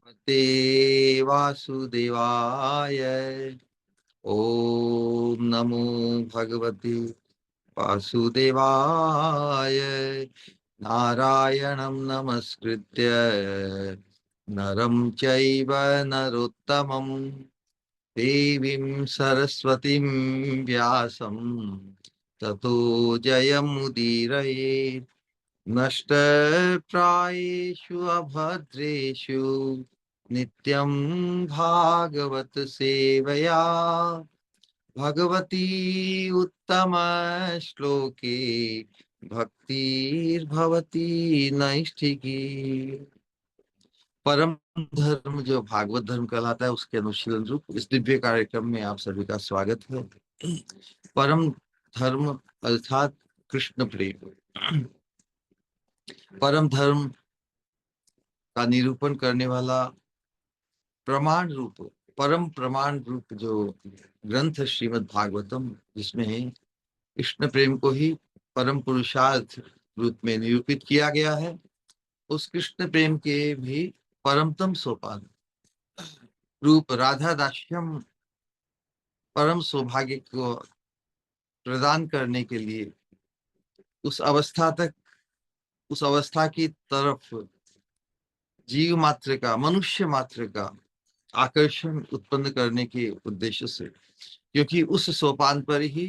ते वासुदेवाय। ओम नमो भगवते वासुदेवाय। नारायणं नमस्कृत्य नरं चैव नरोत्तमं देवीं सरस्वतीं व्यासं ततो जयमुदीरये। नष्टप्रायेषु अभद्रेषु नित्यं भागवत सेवया भगवती उत्तम श्लोके भक्तिर्भवती नैष्ठिकी। परम धर्म जो भागवत धर्म कहलाता है उसके अनुशीलन रूप इस दिव्य कार्यक्रम में आप सभी का स्वागत है। परम धर्म अर्थात कृष्ण प्रेम। परम धर्म का निरूपण करने वाला प्रमाण रूप, परम प्रमाण रूप जो ग्रंथ श्रीमद् भागवतम, जिसमें कृष्ण प्रेम को ही परम पुरुषार्थ रूप में निरूपित किया गया है, उस कृष्ण प्रेम के भी परमतम सोपान रूप राधा दास्यम परम सौभाग्य को प्रदान करने के लिए उस अवस्था तक, उस अवस्था की तरफ जीव मात्र का, मनुष्य मात्र का आकर्षण उत्पन्न करने के उद्देश्य से, क्योंकि उस सोपान पर ही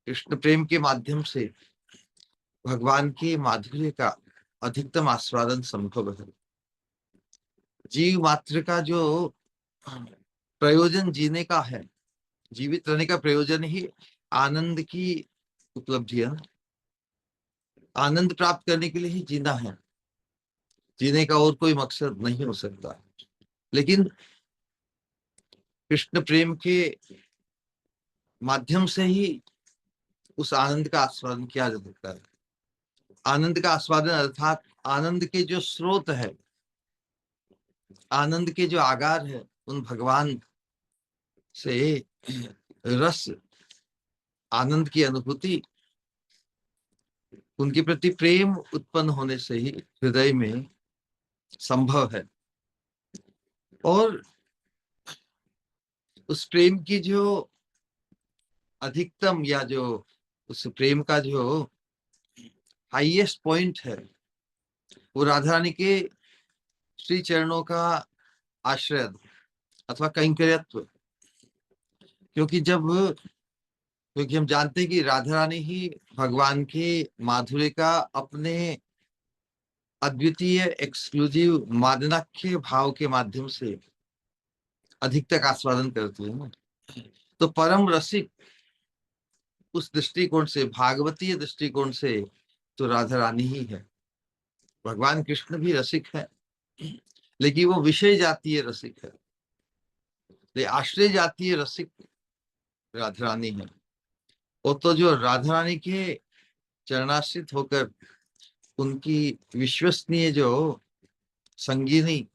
कृष्ण प्रेम के माध्यम से भगवान के माधुर्य का अधिकतम आस्वादन संभव है। जीव मात्र का जो प्रयोजन जीने का है, जीवित रहने का प्रयोजन ही आनंद की उपलब्धि है। आनंद प्राप्त करने के लिए ही जीना है, जीने का और कोई मकसद नहीं हो सकता। लेकिन कृष्ण प्रेम के माध्यम से ही उस आनंद का आस्वादन किया जा सकता है। आनंद का आस्वादन अर्थात आनंद के जो स्रोत है, आनंद के जो आगार है, उन भगवान से रस, आनंद की अनुभूति, उनके प्रति प्रेम उत्पन्न होने से ही हृदय में संभव है। और उस प्रेम की जो अधिकतम, या जो उस प्रेम का जो हाईएस्ट पॉइंट है, वो राधा रानी के श्री चरणों का आश्रय अथवा कैंकर्यत्व। क्योंकि हम जानते हैं कि राधा रानी ही भगवान के माधुर्य का अपने अद्वितीय एक्सक्लूसिव मादनाख्य भाव के माध्यम से अधिक तक आस्वादन करती है ना। तो परम रसिक उस दृष्टिकोण से, भागवतीय दृष्टिकोण से, तो राधा रानी ही है। भगवान कृष्ण भी रसिक है, लेकिन वो विषय जातीय रसिक है, लेकिन आश्रय जातीय रसिक राधा रानी है। वो तो जो राधा रानी के चरणाश्रित होकर उनकी विश्वसनीय जो संगिनी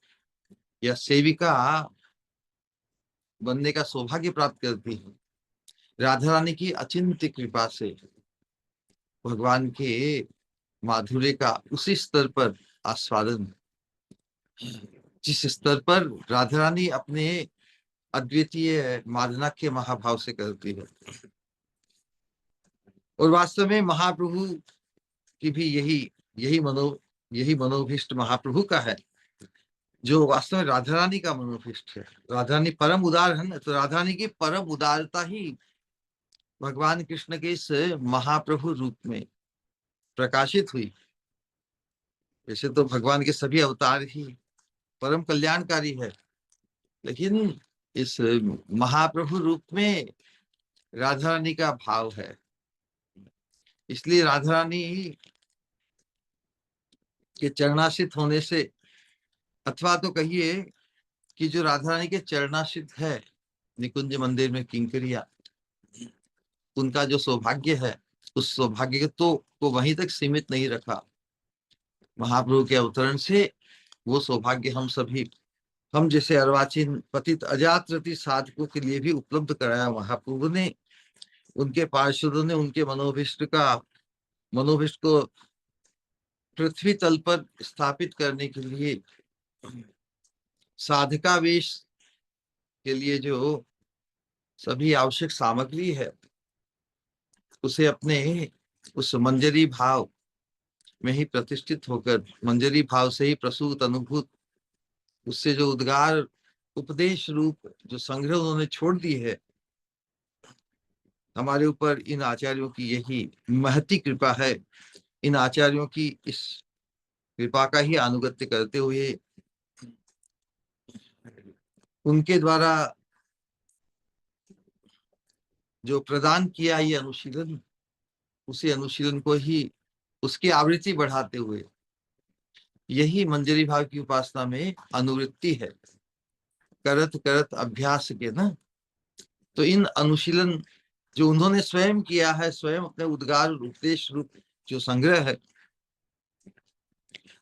या सेविका बनने का सौभाग्य प्राप्त करती है, राधा रानी की अचिंत्य कृपा से भगवान के माधुर्य का उसी स्तर पर आस्वादन, जिस स्तर पर राधा रानी अपने अद्वितीय मादना के महाभाव से करती है। और वास्तव में महाप्रभु की भी यही मनोभीष्ट महाप्रभु का है, जो वास्तव में राधा रानी का मनोभीष्ट है। राधा रानी परम उदार है ना, तो राधा रानी की परम उदारता ही भगवान कृष्ण के इस महाप्रभु रूप में प्रकाशित हुई। वैसे तो भगवान के सभी अवतार ही परम कल्याणकारी है, लेकिन इस महाप्रभु रूप में राधा रानी का भाव है। इसलिए राधा रानी के चरणाश्रित होने से, अथवा तो कहिए कि जो राधा रानी के चरणाश्रित है निकुंज मंदिर में किंकरिया, उनका जो सौभाग्य है, उस सौभाग्य तो को वहीं तक सीमित नहीं रखा। महाप्रभु के अवतरण से वो सौभाग्य हम जैसे अर्वाचीन पतित अजातरती साधकों के लिए भी उपलब्ध कराया महाप्रभु ने। उनके पार्षदों ने उनके मनोभिष्ट को पृथ्वी तल पर स्थापित करने के लिए साधकावेश के लिए जो सभी आवश्यक सामग्री है, उसे अपने उस मंजरी भाव में ही प्रतिष्ठित होकर, मंजरी भाव से ही प्रसूत अनुभूत, उससे जो उद्गार उपदेश रूप जो संग्रह उन्होंने छोड़ दी है, हमारे ऊपर इन आचार्यों की यही महती कृपा है। इन आचार्यों की इस कृपा का ही अनुगत्य करते हुए उनके द्वारा जो प्रदान किया ये अनुशीलन, उसी अनुशीलन को ही, उसकी आवृत्ति बढ़ाते हुए, यही मंजरी भाव की उपासना में अनुवृत्ति है। करत करत अभ्यास के ना, तो इन अनुशीलन जो उन्होंने स्वयं किया है, स्वयं अपने उद्गार उपदेश रूप जो संग्रह है,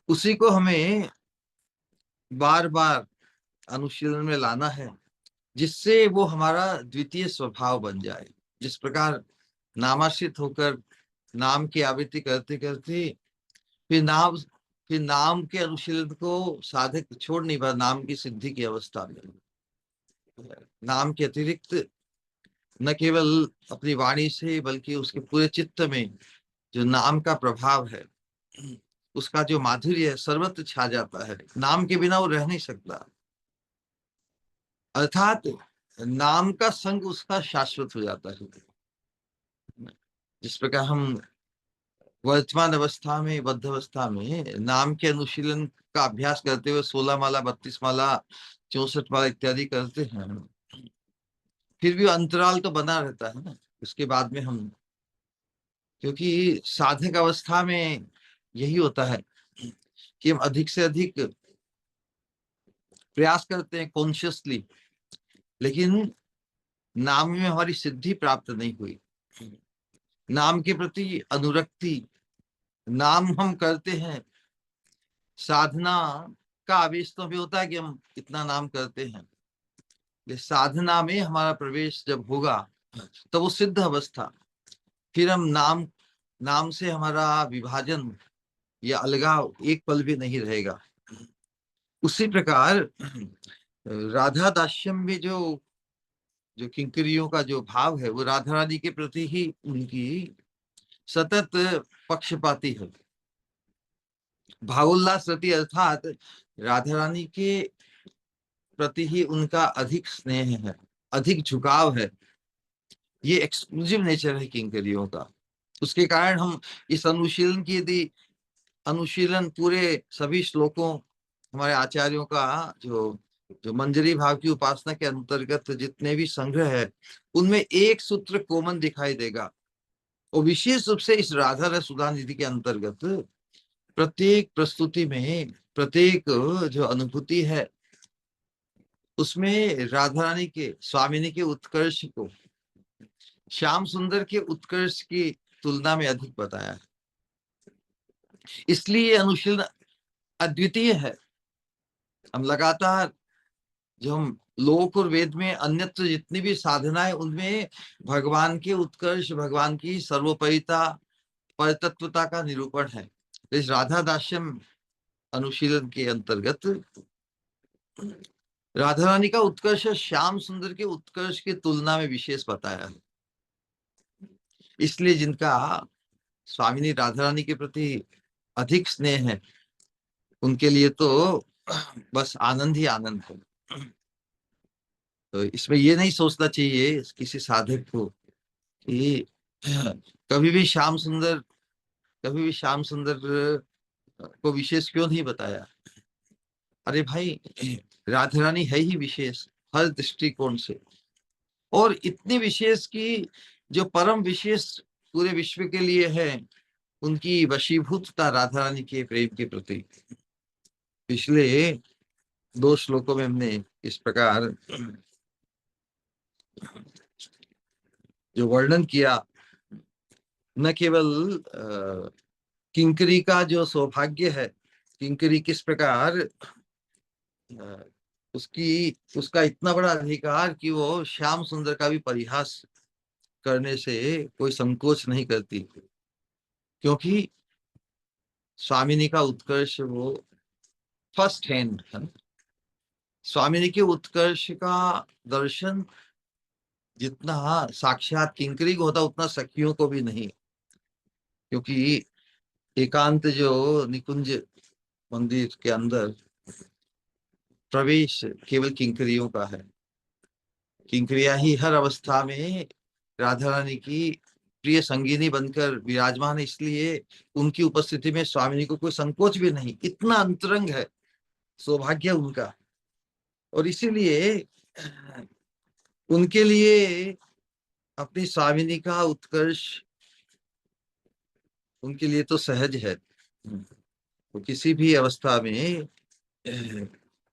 उसी को हमें बार बार अनुशीलन में लाना है, जिससे वो हमारा द्वितीय स्वभाव बन जाए। जिस प्रकार नामाश्रित होकर नाम की आवृत्ति करते करते फिर नाम के अनुशीलन को साधक छोड़ नहीं पा, नाम की सिद्धि की अवस्था में नाम के अतिरिक्त न केवल अपनी वाणी से, बल्कि उसके पूरे चित्त में जो नाम का प्रभाव है, उसका जो माधुर्य है, सर्वत्र छा जाता है। नाम के बिना वो रह नहीं सकता। अर्थात नाम का संग उसका शाश्वत हो जाता है। जिस प्रकार हम वर्तमान अवस्था में, बद्ध अवस्था में नाम के अनुशीलन का अभ्यास करते हुए 16 माला, 32 माला, 64 माला इत्यादि करते हैं, फिर भी अंतराल तो बना रहता है ना। उसके बाद में हम, क्योंकि साधक अवस्था में यही होता है कि हम अधिक से अधिक प्रयास करते हैं कॉन्शियसली, लेकिन नाम में हमारी सिद्धि प्राप्त नहीं हुई। नाम के प्रति अनुरक्ति, नाम हम करते हैं, साधना का आवेश तो भी होता है कि हम इतना नाम करते हैं, लेकिन साधना में हमारा प्रवेश जब होगा तो वो सिद्ध अवस्था, फिर हम नाम से हमारा विभाजन या अलगाव एक पल भी नहीं रहेगा। उसी प्रकार राधा दास्यम में जो जो किंकरियों का जो भाव है, वो राधा रानी के प्रति ही उनकी सतत पक्षपाती है। भावोल्लास रति, अर्थात राधा रानी के प्रति ही उनका अधिक स्नेह है, अधिक झुकाव है। ये एक्सक्लूसिव नेचर है किंकरियों का। उसके कारण हम इस अनुशीलन की, यदि अनुशीलन पूरे सभी श्लोकों, हमारे आचार्यों का जो जो मंजरी भाव की उपासना के अंतर्गत जितने भी संग्रह है, उनमें एक सूत्र कॉमन दिखाई देगा। और विशेष रूप से इस राधा रस सुधा निधि के अंतर्गत प्रत्येक प्रस्तुति में, प्रत्येक जो अनुभूति है, उसमें राधा रानी के, स्वामिनी के उत्कर्ष को श्याम सुंदर के उत्कर्ष की तुलना में अधिक बताया है। इसलिए अनुशीलन अद्वितीय है। हम लगातार, जो हम लोक और वेद में अन्यत्र जितनी भी साधना है, उनमें भगवान के उत्कर्ष, भगवान की सर्वोपरिता, परतत्वता का निरूपण है। इस राधा दास्यम अनुशीलन के अंतर्गत राधा रानी का उत्कर्ष श्याम सुंदर के उत्कर्ष की तुलना में विशेष बताया है। इसलिए जिनका स्वामिनी राधा रानी के प्रति अधिक स्नेह है, उनके लिए तो बस आनंद ही आनंद है। तो इसमें ये नहीं सोचना चाहिए किसी साधक को कि कभी भी श्याम सुंदर, कभी भी श्याम सुंदर को विशेष क्यों नहीं बताया। अरे भाई, राधा रानी है ही विशेष हर दृष्टिकोण से, और इतनी विशेष की जो परम विशेष पूरे विश्व के लिए है, उनकी वशीभूतता राधा रानी के प्रेम के प्रति पिछले 2 श्लोकों में हमने इस प्रकार जो वर्णन किया। न केवल किंकरी का जो सौभाग्य है, किंकरी किस प्रकार उसका इतना बड़ा अधिकार कि वो श्याम सुंदर का भी परिहास करने से कोई संकोच नहीं करती, क्योंकि स्वामिनी का उत्कर्ष वो फर्स्ट हैंड है। स्वामिनी के उत्कर्ष का दर्शन जितना साक्षात किंकरी को होता उतना सखियों को भी नहीं, क्योंकि एकांत जो निकुंज मंदिर के अंदर प्रवेश केवल किंकरियों का है। किंकरियां ही हर अवस्था में राधा रानी की प्रिय संगिनी बनकर विराजमान है, इसलिए उनकी उपस्थिति में स्वामिनी को कोई संकोच भी नहीं, इतना अंतरंग है सौभाग्य उनका। और इसीलिए उनके लिए अपनी स्वामिनी का उत्कर्ष उनके लिए तो सहज है। वो किसी भी अवस्था में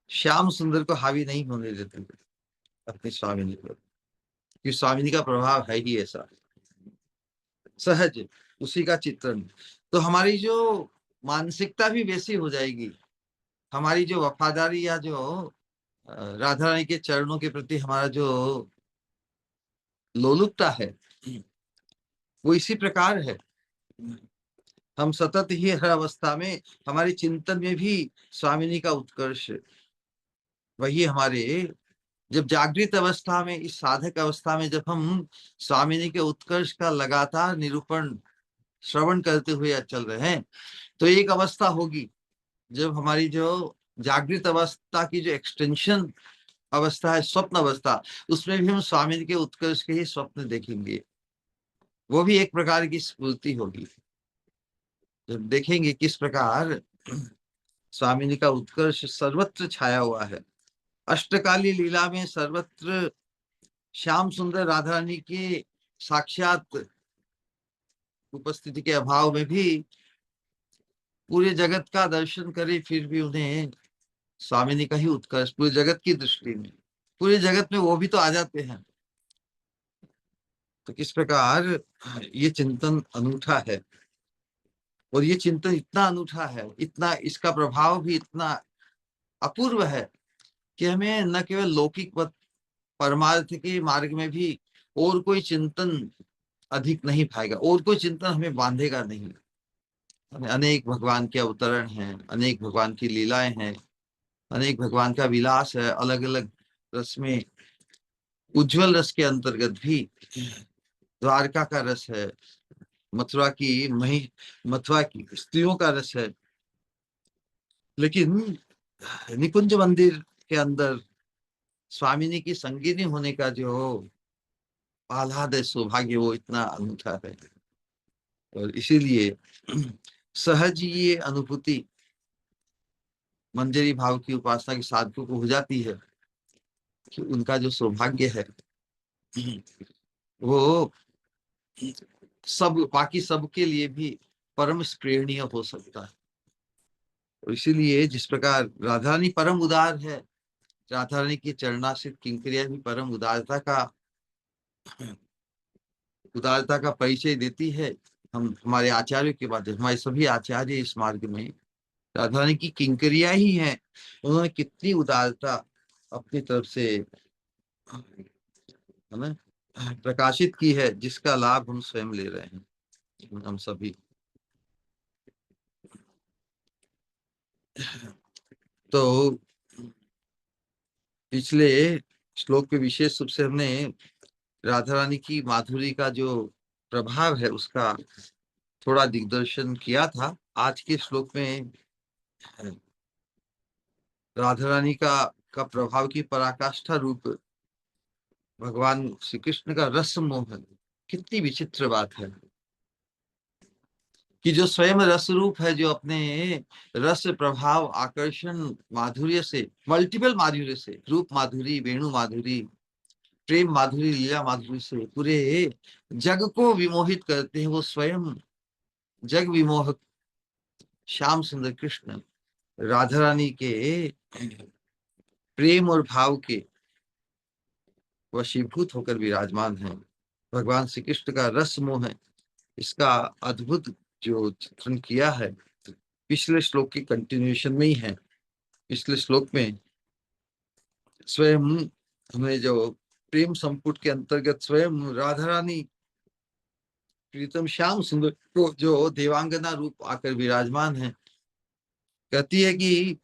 श्याम सुंदर को हावी नहीं होने देते अपनी स्वामिनी पर, क्योंकि स्वामिनी का प्रभाव है ही ऐसा सहज, उसी का चित्रण। तो हमारी जो मानसिकता भी वैसी हो जाएगी, हमारी जो वफादारी या जो राधा रानी के चरणों के प्रति हमारा जो लोलुपता है वो इसी प्रकार है। हम सतत ही हर अवस्था में हमारे चिंतन में भी स्वामिनी का उत्कर्ष, वही हमारे जब जागृत अवस्था में, इस साधक अवस्था में जब हम स्वामिनी के उत्कर्ष का लगातार निरूपण श्रवण करते हुए चल रहे हैं, तो एक अवस्था होगी जब हमारी जो जागृत अवस्था की जो एक्सटेंशन अवस्था है, स्वप्न अवस्था, उसमें भी हम स्वामिनी के उत्कर्ष के ही स्वप्न देखेंगे। वो भी एक प्रकार की स्फूर्ति होगी जब देखेंगे किस प्रकार स्वामिनी का उत्कर्ष सर्वत्र छाया हुआ है। अष्टकाली लीला में सर्वत्र श्याम सुंदर राधा रानी के साक्षात उपस्थिति के अभाव में भी पूरे जगत का दर्शन करे, फिर भी उन्हें स्वामिनी का ही उत्कर्ष पूरे जगत की दृष्टि में, पूरे जगत में वो भी तो आ जाते हैं। तो किस प्रकार ये चिंतन अनूठा है, और ये चिंतन इतना अनूठा है, इतना इसका प्रभाव भी इतना अपूर्व है कि हमें न केवल लौकिक परमार्थ के मार्ग में भी और कोई चिंतन अधिक नहीं पाएगा, और कोई चिंतन हमें बांधेगा नहीं। अनेक भगवान के अवतरण हैं, अनेक भगवान की लीलाएं हैं, अनेक भगवान का विलास है, अलग अलग रस में। उज्जवल रस के अंतर्गत भी द्वारका का रस है, मथुरा की स्त्रियों का रस है, लेकिन निकुंज मंदिर के अंदर स्वामिनी की संगिनी होने का जो आह्लाद है, सौभाग्य, वो इतना अनूठा है। और इसीलिए सहज ये अनुभूति मंजरी भाव की उपासना के साधकों को हो जाती है कि उनका जो सौभाग्य है वो सब बाकी सबके लिए भी परम स्प्रेरणीय हो सकता है। और इसीलिए जिस प्रकार राधा रानी परम उदार है, राधा रानी की चरणाश्रित किंकरियां भी परम उदारता का परिचय देती है। हम हमारे आचार्यों के बाद हमारे सभी आचार्य इस मार्ग में राधा रानी की किंकरियां ही हैं, उन्होंने कितनी उदारता अपनी तरफ से, है ना, प्रकाशित की है, जिसका लाभ हम स्वयं ले रहे हैं, हम सभी। तो पिछले श्लोक में विशेष रूप से हमने राधा रानी की माधुरी का जो प्रभाव है उसका थोड़ा दिग्दर्शन किया था। आज के श्लोक में राधा रानी का प्रभाव की पराकाष्ठा रूप भगवान श्री कृष्ण का रस मोहन, कितनी विचित्र बात है कि जो स्वयं रस रूप है, जो अपने रस प्रभाव आकर्षण माधुर्य से, मल्टीपल माधुर्य से, रूप माधुरी, वेणु माधुरी, प्रेम माधुरी, लीला माधुरी से पूरे जग को विमोहित करते हैं, वो स्वयं जग विमोहक श्याम सुंदर कृष्ण राधा रानी के प्रेम और भाव के वशीभूत होकर विराजमान है। भगवान श्री कृष्ण का रस मोह है, इसका अद्भुत जो चित्रण किया है पिछले श्लोक की कंटिन्यूएशन में ही है। पिछले श्लोक में स्वयं हमें जो प्रेम संपुट के अंतर्गत स्वयं राधा रानी प्रीतम श्याम सुंदर को जो देवांगना रूप आकर विराजमान है, कहती है कि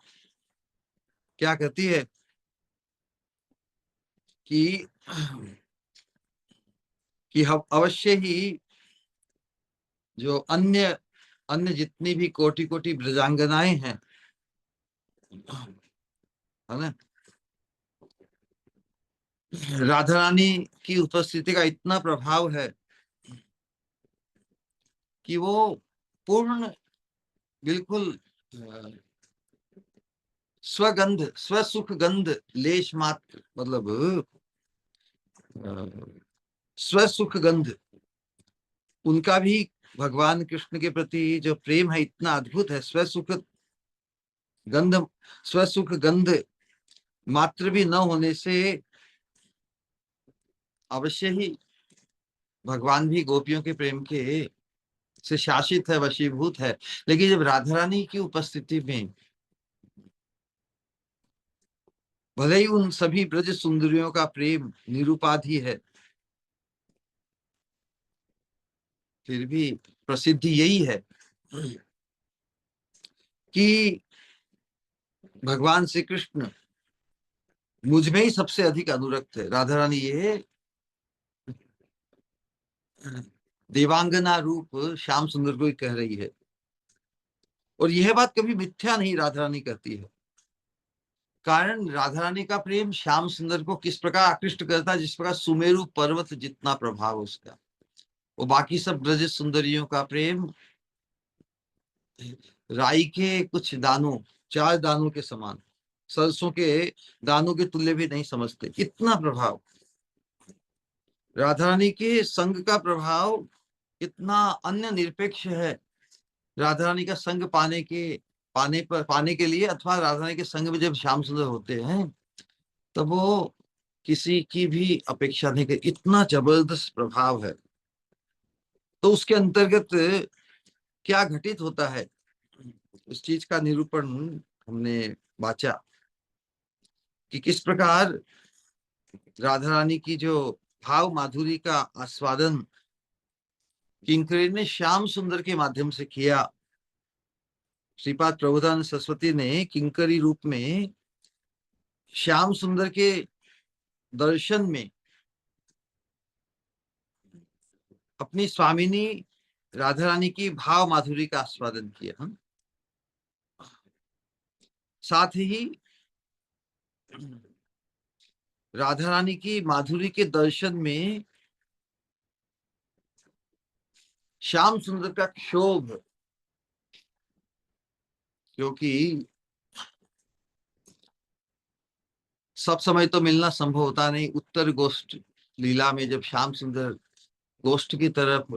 क्या कहती है कि हम अवश्य ही जो अन्य अन्य जितनी भी कोटि कोटि ब्रजांगनाएं हैं, है ना, राधा रानी की उपस्थिति का इतना प्रभाव है कि वो पूर्ण बिल्कुल स्वगंध स्वसुख गंध लेश मात्र, मतलब स्वसुख गंध, उनका भी भगवान कृष्ण के प्रति जो प्रेम है इतना अद्भुत है। गंध स्वसुख गंध मात्र भी न होने से अवश्य ही भगवान भी गोपियों के प्रेम के से शासित है, वशीभूत है। लेकिन जब राधा रानी की उपस्थिति में भले ही उन सभी ब्रज सुंदरियों का प्रेम निरुपाधि है, फिर भी प्रसिद्धि यही है कि भगवान श्री कृष्ण मुझ में ही सबसे अधिक अनुरक्त है। राधा रानी ये देवांगना रूप श्याम सुंदर को ही कह रही है, और यह बात कभी मिथ्या नहीं राधा रानी कहती है। कारण राधा रानी का प्रेम श्याम सुंदर को किस प्रकार आकृष्ट करता है, जिस प्रकार सुमेरु पर्वत जितना प्रभाव उसका, वो बाकी सब ब्रज सुंदरियों का प्रेम राई के कुछ दानों, 4 दानों के समान, सरसों के दानों के तुल्य भी नहीं समझते, इतना प्रभाव। राधा रानी के संग का प्रभाव इतना अन्य निरपेक्ष है। राधा रानी का संग पाने के लिए, अथवा राधा रानी के संग में जब श्याम सुंदर होते हैं तब वो किसी की भी अपेक्षा नहीं करते, इतना जबरदस्त प्रभाव है। तो उसके अंतर्गत क्या घटित होता है, उस चीज का निरूपण हमने बाचा कि किस प्रकार राधा रानी की जो भाव माधुरी का आस्वादन किंकरी ने श्याम सुंदर के माध्यम से किया। श्रीपाद प्रभुदान सरस्वती ने किंकरी रूप में श्याम सुंदर के दर्शन में अपनी स्वामिनी राधा रानी की भाव माधुरी का आस्वादन किया। हम साथ ही राधा रानी की माधुरी के दर्शन में श्याम सुंदर का क्षोभ, क्योंकि सब समय तो मिलना संभव होता नहीं। उत्तर गोष्ठ लीला में जब श्याम सुंदर गोष्ठ की तरफ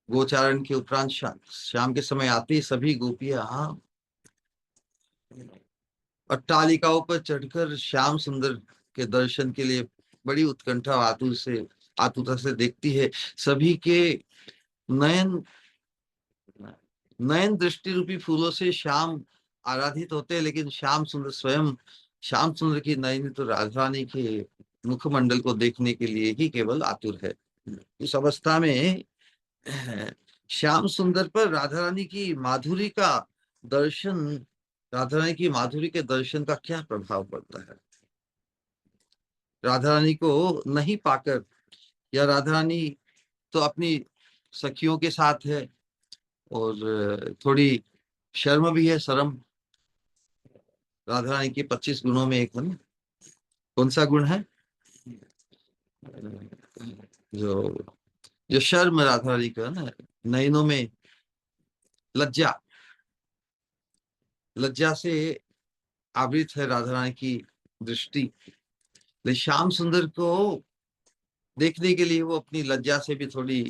गोचारण के उपरांत शाम के समय आती, सभी गोपियां अट्टालिकाओं पर चढ़कर श्याम सुंदर के दर्शन के लिए बड़ी उत्कंठा आतुरता से देखती है। सभी के नयन नयन दृष्टि रूपी फूलों से श्याम आराधित होते हैं, लेकिन श्याम सुंदर स्वयं, श्याम सुंदर की नयन तो राधा रानी के मुखमंडल को देखने के लिए ही केवल आतुर है। इस अवस्था में श्याम सुंदर पर राधा रानी की माधुरी का दर्शन, राधा रानी की माधुरी के दर्शन का क्या प्रभाव पड़ता है। राधा रानी को नहीं पाकर, या राधा रानी तो अपनी सखियों के साथ है और थोड़ी शर्म भी है, शर्म राधा रानी के 25 गुणों में एक है ना। कौन सा गुण है? जो जो शर्म राधा रानी का ना, नयनों में लज्जा, लज्जा से आवृत है राधा रानी की दृष्टि। लेकिन श्याम सुंदर को देखने के लिए वो अपनी लज्जा से भी थोड़ी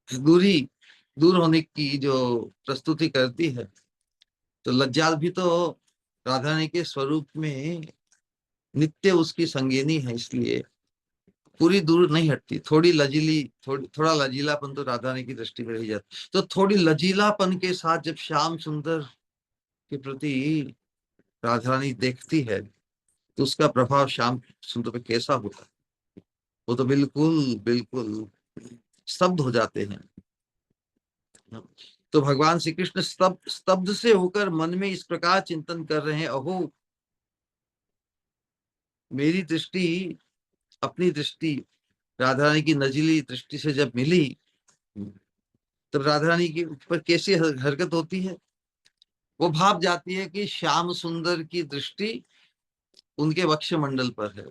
दूरी दूर होने की जो प्रस्तुति करती है। तो लज्जा भी तो राधा रानी के स्वरूप में नित्य उसकी संगिनी है, इसलिए पूरी दूर नहीं हटती। थोड़ा लजीलापन तो राधा रानी की दृष्टि में रह जाता। तो थोड़ी लजीलापन के साथ जब श्याम सुंदर के प्रति राधा रानी देखती है तो उसका प्रभाव श्याम सुंदर पे कैसा होता है। वो तो बिल्कुल बिल्कुल स्तब्ध हो जाते हैं। तो भगवान श्री कृष्ण स्तब्ध से होकर मन में इस प्रकार चिंतन कर रहे हैं, अहो मेरी दृष्टि अपनी दृष्टि राधा रानी की नजीली दृष्टि से जब मिली, तब राधा रानी के ऊपर कैसी हरकत होती है। वो भाप जाती है कि श्याम सुंदर की दृष्टि उनके वक्ष मंडल पर है।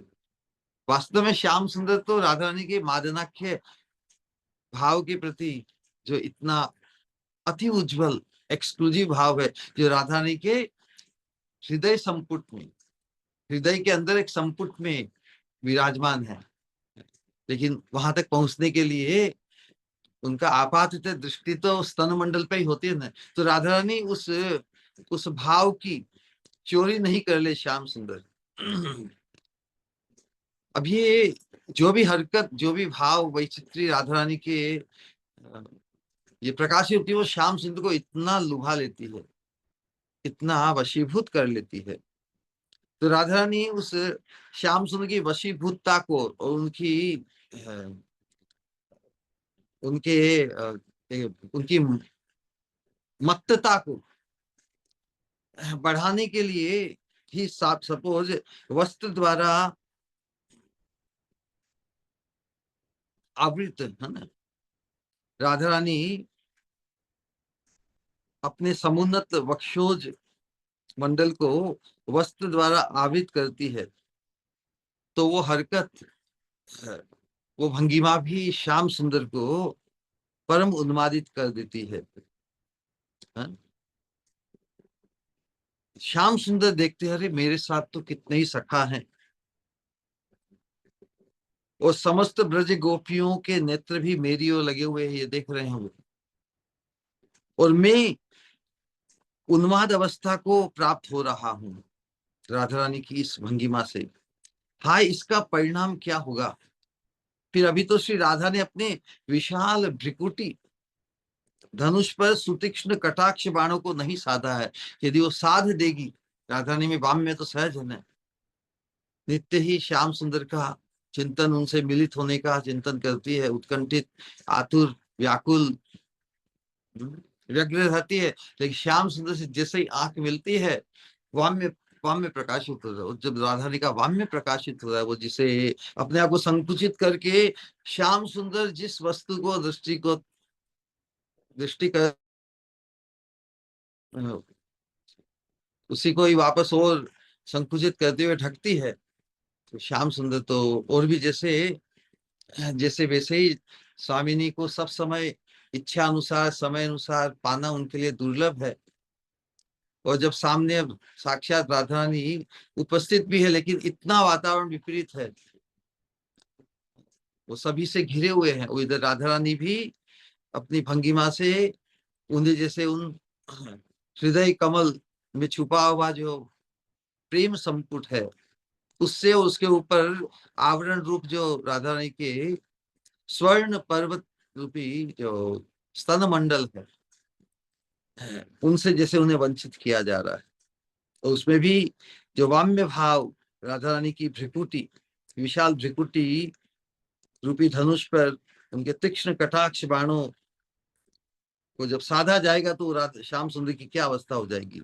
वास्तव में श्याम सुंदर तो राधा रानी के मादनाख्य भाव के प्रति जो इतना अति उज्जवल एक्सक्लूसिव भाव है, जो राधा रानी के हृदय संपुट में, हृदय के अंदर एक संपुट में विराजमान है। लेकिन वहां तक पहुंचने के लिए उनका आपात दृष्टि तो स्तन मंडल पे ही होती है ना। तो राधा रानी उस भाव की चोरी नहीं कर ले श्याम सुंदर। अब ये जो भी हरकत, जो भी भाव वैचित्री राधा रानी के ये प्रकाशित होती है, वो श्याम सुंदर को इतना लुभा लेती है, इतना वशीभूत कर लेती है। तो राधा रानी उस श्याम सुंदर की वशीभूतता को और उनके उनकी मत्तता को बढ़ाने के लिए ही सपोज वस्त्र द्वारा आवृत है ना, राधा रानी अपने समुन्नत वक्षोज मंडल को वस्त्र द्वारा आवृत करती है। तो वो हरकत, वो भंगिमा भी श्याम सुंदर को परम उन्मादित कर देती है। श्याम सुंदर देखते हैं, अरे मेरे साथ तो कितने ही सखा हैं, और समस्त ब्रज गोपियों के नेत्र भी मेरी ओर लगे हुए हैं, ये देख रहे हैं वो, और मैं उन्माद अवस्था को प्राप्त हो रहा हूं राधा रानी की इस भंगिमा से। हाय, इसका परिणाम क्या होगा। फिर अभी तो श्री राधा ने अपने विशाल भ्रिकुटी धनुष पर सुतीक्ष्ण कटाक्ष बाणों को नहीं साधा है। यदि वो साध देगी, राधा रानी में वाम में तो सहज है ना, नित्य ही श्याम सुंदर का चिंतन, उनसे मिलित होने का चिंतन करती है, उत्कंठित, आतुर, व्याकुल, व्यग्र रहती है। लेकिन श्याम सुंदर से जैसे ही आंख मिलती है, वाम्य वाम्य प्रकाशित हो रहा है। और जब राधा रानी का वाम्य प्रकाशित हो रहा है, वो जिसे अपने आप को संकुचित करके श्याम सुंदर जिस वस्तु को दृष्टि कर उसी को ही वापस और संकुचित करते हुए ढकती है। तो श्याम सुंदर तो और भी जैसे जैसे वैसे ही स्वामिनी को सब समय इच्छा अनुसार, समय अनुसार पाना उनके लिए दुर्लभ है। और जब सामने अब साक्षात राधा रानी उपस्थित भी है, लेकिन इतना वातावरण विपरीत है, वो सभी से घिरे हुए हैं, वो इधर राधा रानी भी अपनी भंगिमा से उन्हें जैसे उन हृदय कमल में छुपा हुआ जो प्रेम संपुट है, उससे उसके ऊपर आवरण रूप जो राधा रानी के स्वर्ण पर्वत रूपी जो स्तन मंडल है, उनसे जैसे उन्हें वंचित किया जा रहा है। तो उसमें भी जो वाम्य भाव राधा रानी की भ्रिकुटी, विशाल भ्रिकुटी रूपी धनुष पर उनके तीक्ष्ण कटाक्ष बाणों को जब साधा जाएगा, तो राधा श्याम सुंदर की क्या अवस्था हो जाएगी।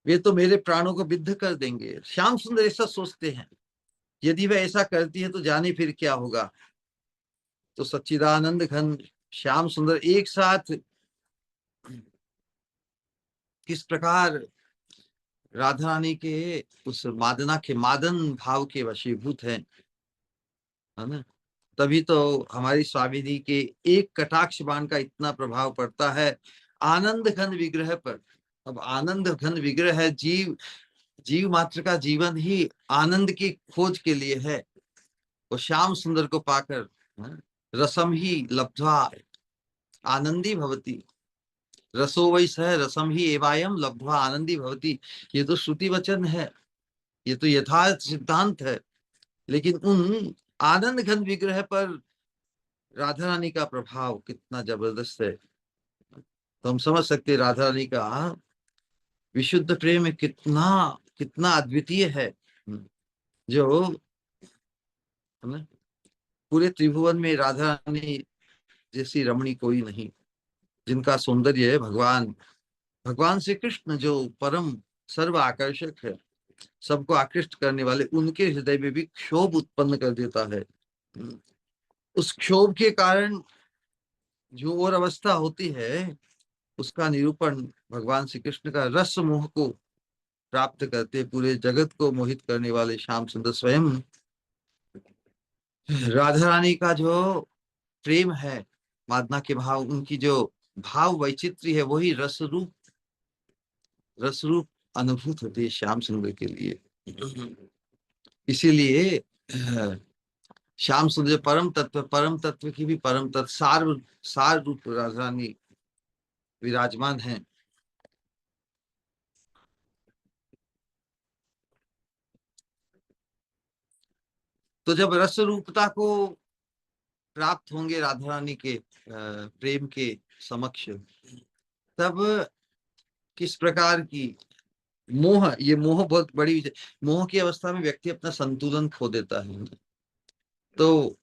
वे तो मेरे प्राणों को विद्ध कर देंगे। श्याम सुंदर ऐसा सोचते हैं। यदि वह ऐसा करती है तो जाने फिर क्या होगा। तो सच्चिदानंद घन श्याम सुंदर एक साथ किस प्रकार राधा रानी के उस मादना के मादन भाव के वशीभूत है ना। तभी तो हमारी स्वामिनी के एक कटाक्ष बाण का इतना प्रभाव पड़ता है आनंद घन विग्रह पर। अब आनंद घन विग्रह है, जीव मात्र का जीवन ही आनंद की खोज के लिए है। और श्याम सुंदर को पाकर रसम ही लब्ध्वा आनंदी भवती, रसो वै सह रसम ही एवायम लब्ध्वा आनंदी भवती। ये तो श्रुति वचन है, ये तो यथार्थ सिद्धांत है। लेकिन उन आनंद घन विग्रह पर राधा रानी का प्रभाव कितना जबरदस्त है, तो हम समझ सकते राधा रानी का विशुद्ध प्रेम कितना कितना अद्वितीय है। जो पूरे त्रिभुवन में राधा रानी जैसी रमणी कोई नहीं, जिनका सौंदर्य है भगवान भगवान श्री कृष्ण जो परम सर्व आकर्षक है। सबको आकृष्ट करने वाले, उनके हृदय में भी क्षोभ उत्पन्न कर देता है। उस क्षोभ के कारण जो और अवस्था होती है, उसका निरूपण भगवान श्री कृष्ण का रस मोह को प्राप्त करते पूरे जगत को मोहित करने वाले श्याम सुंदर स्वयं राधा रानी का जो प्रेम है, मादना के भाव, उनकी जो भाव वैचित्र्य है, वही रस रूप अनुभूत होती है श्याम सुंदर के लिए। इसीलिए श्याम सुंदर परम तत्व की भी परम तत्व सार रूप राधा रानी विराजमान है। तो जब रस रूपता को प्राप्त होंगे राधा रानी के प्रेम के समक्ष, तब किस प्रकार की ये मोह बहुत बड़ी, मोह की अवस्था में व्यक्ति अपना संतुलन खो देता है। तो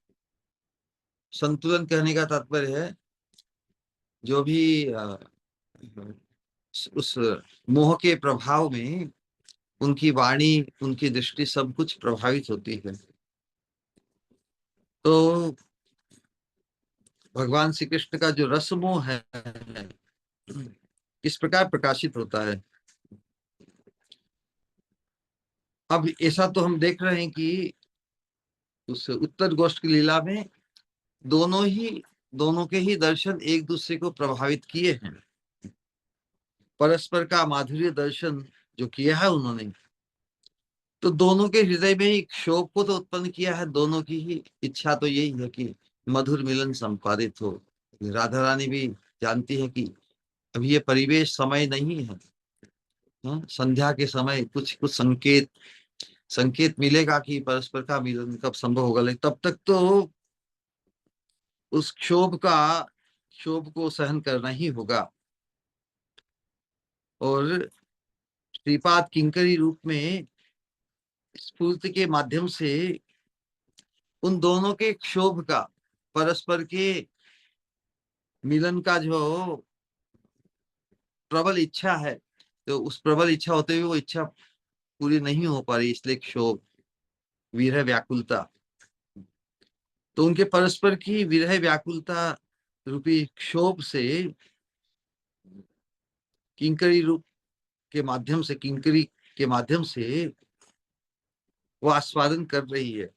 संतुलन कहने का तात्पर्य है जो भी उस मोह के प्रभाव में उनकी वाणी, उनकी दृष्टि, सब कुछ प्रभावित होती है। तो भगवान श्री कृष्ण का जो रस मोह है किस प्रकार प्रकाशित होता है। अब ऐसा तो हम देख रहे हैं कि उस उत्तर गोष्ठ की लीला में दोनों के ही दर्शन एक दूसरे को प्रभावित किए हैं। परस्पर का माधुर्य दर्शन जो किया है उन्होंने, तो दोनों के हृदय में एक शोक को तो उत्पन्न किया है। दोनों की ही इच्छा तो यही है कि मधुर मिलन संपादित हो। राधा रानी भी जानती है कि अभी ये परिवेश समय नहीं है। संध्या के समय कुछ कुछ संकेत मिलेगा कि परस्पर का मिलन कब संभव होगा, लेकिन तब तक तो उस क्षोभ को सहन करना ही होगा। और श्रीपाद किंकरी रूप में स्फूर्ति के माध्यम से उन दोनों के क्षोभ का, परस्पर के मिलन का जो प्रबल इच्छा है, तो उस प्रबल इच्छा होते हुए वो इच्छा पूरी नहीं हो पा रही, इसलिए क्षोभ, विरह व्याकुलता। तो उनके परस्पर की विरह व्याकुलता रूपी क्षोभ से किंकरी रूप के माध्यम से, किंकरी के माध्यम से वो आस्वादन कर रही है।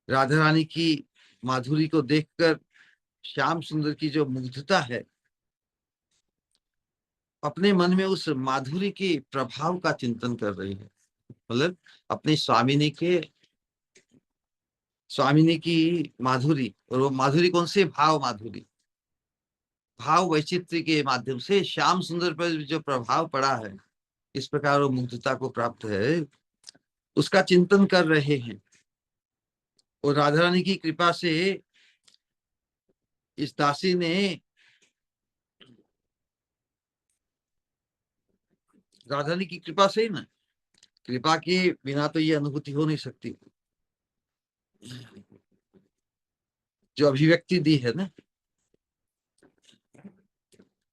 राधा रानी की माधुरी को देखकर श्याम सुंदर की जो मुग्धता है, अपने मन में उस माधुरी के प्रभाव का चिंतन कर रही है। मतलब अपनी स्वामिनी की माधुरी, और वो माधुरी कौन सी, भाव माधुरी, भाव वैचित्र्य के माध्यम से श्याम सुंदर पर जो प्रभाव पड़ा है, इस प्रकार वो मुग्धता को प्राप्त है, उसका चिंतन कर रहे हैं। और राधा रानी की कृपा से इस दासी ने, राधा रानी की कृपा से ही ना, कृपा के बिना तो ये अनुभूति हो नहीं सकती। जो अभिव्यक्ति दी है ना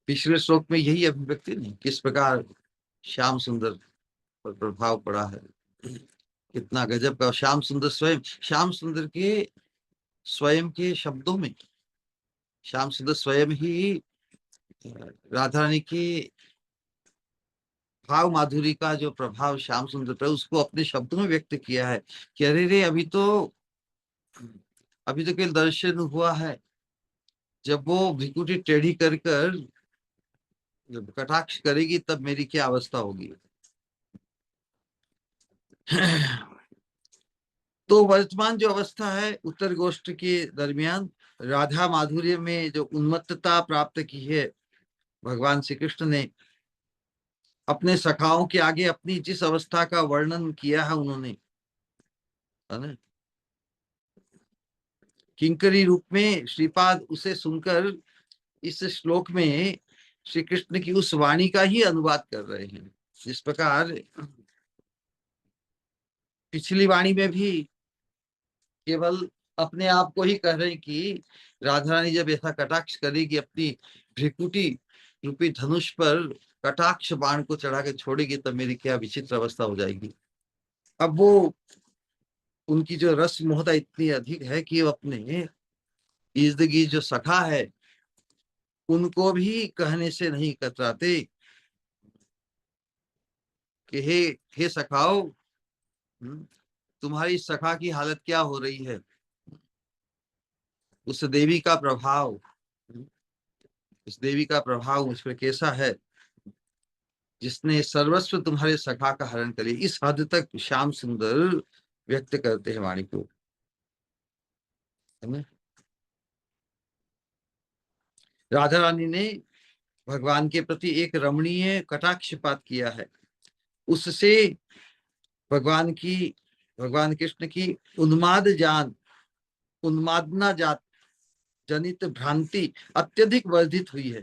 पिछले श्लोक में, यही अभिव्यक्ति नहीं, किस प्रकार श्याम सुंदर पर प्रभाव पड़ा है, कितना गजब का। श्याम सुंदर के स्वयं के शब्दों में, श्याम सुंदर स्वयं ही राधा रानी की भाव माधुरी का जो प्रभाव श्याम सुंदर पर, उसको अपने शब्दों में व्यक्त किया है कि अरे रे, अभी तो केवल दर्शन हुआ है, जब वो भ्रिकुटी टेढ़ी कर कर जब कटाक्ष करेगी तब मेरी क्या अवस्था होगी। तो वर्तमान जो अवस्था है उत्तर गोष्ठ के दरमियान, राधा माधुर्य में जो उन्मत्तता प्राप्त की है भगवान श्री कृष्ण ने, अपने सखाओं के आगे अपनी जिस अवस्था का वर्णन किया है उन्होंने, है ना, किंकरी रूप में श्रीपाद उसे सुनकर इस श्लोक में श्री कृष्ण की उस वाणी का ही अनुवाद कर रहे हैं। जिस प्रकार पिछली वाणी में भी केवल अपने आप को ही कह रहे हैं कि राधा रानी जब ऐसा कटाक्ष करेगी अपनी भ्रिकुटी रूपी धनुष पर, कटाक्ष बाण को चढ़ा के छोड़ेगी तब मेरी क्या विचित्र अवस्था हो जाएगी। अब वो उनकी जो रस मोहता इतनी अधिक है कि वो अपने इर्द गिर्द जो सखा है उनको भी कहने से नहीं कतराते कि हे सखाओ, तुम्हारी सखा की हालत क्या हो रही है। उस देवी का प्रभाव, उस देवी का प्रभाव मुझ पर कैसा है जिसने सर्वस्व तुम्हारे सखा का हरण कर लिया। इस हद तक श्याम सुंदर व्यक्त करते हैं वाणी को, है ना। राधा रानी ने भगवान के प्रति एक रमणीय कटाक्षपात किया है। उससे भगवान की, भगवान कृष्ण की उन्मादना जात जनित भ्रांति अत्यधिक वर्धित हुई है।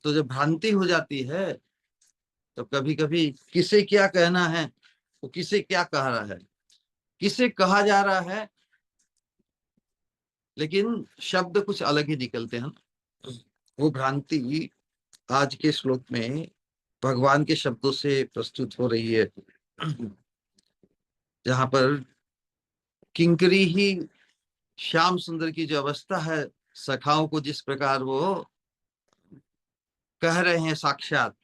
तो जब भ्रांति हो जाती है तो कभी कभी किसे क्या कहना है, वो किसे क्या कह रहा है, किसे कहा जा रहा है, लेकिन शब्द कुछ अलग ही निकलते हैं। वो भ्रांति आज के श्लोक में भगवान के शब्दों से प्रस्तुत हो रही है, जहां पर किंकरी ही श्याम सुंदर की जो अवस्था है, सखाओं को जिस प्रकार वो कह रहे हैं साक्षात।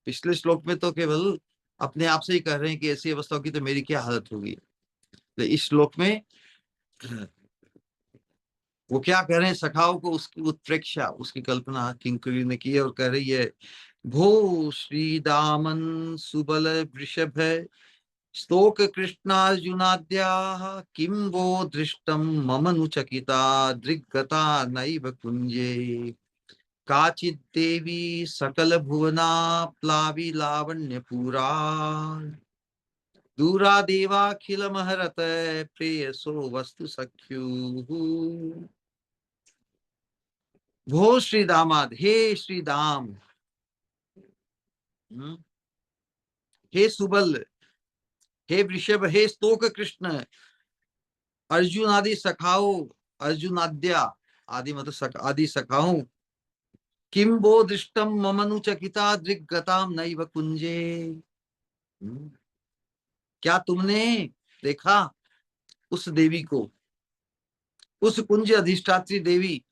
पिछले श्लोक में तो केवल अपने आप से ही कह रहे हैं कि ऐसी अवस्था होगी तो मेरी क्या हालत होगी। तो इस श्लोक में वो क्या कह रहे हैं, सखाओं को उसकी उत्प्रेक्षा, उसकी कल्पना किंकरी ने की है और कह रही है, भो श्री दामन सुबल वृषभ स्तोक कृष्णार्जुनाद्या किं वो दृष्टम मम नु चकिता दृग्गता नैव कुंजे काचित् देवी सकल भुवना प्लावि लावण्य पूरा दूरा देवाखिल महरत प्रेयसो वस्तु सख्यु। भो श्री दामाद, हे श्री दाम, हे सुबल, हे वृषभ, हे स्तोक कृष्ण, अर्जुन आदि सखाओ, अर्जुनाद्या आदि मतलब आदि सखाओ, किम वो दृष्टम ममनु चकिता दृग्गताम नैव कुंजे। क्या तुमने देखा उस देवी को, उस कुंज अधिष्ठात्री देवी।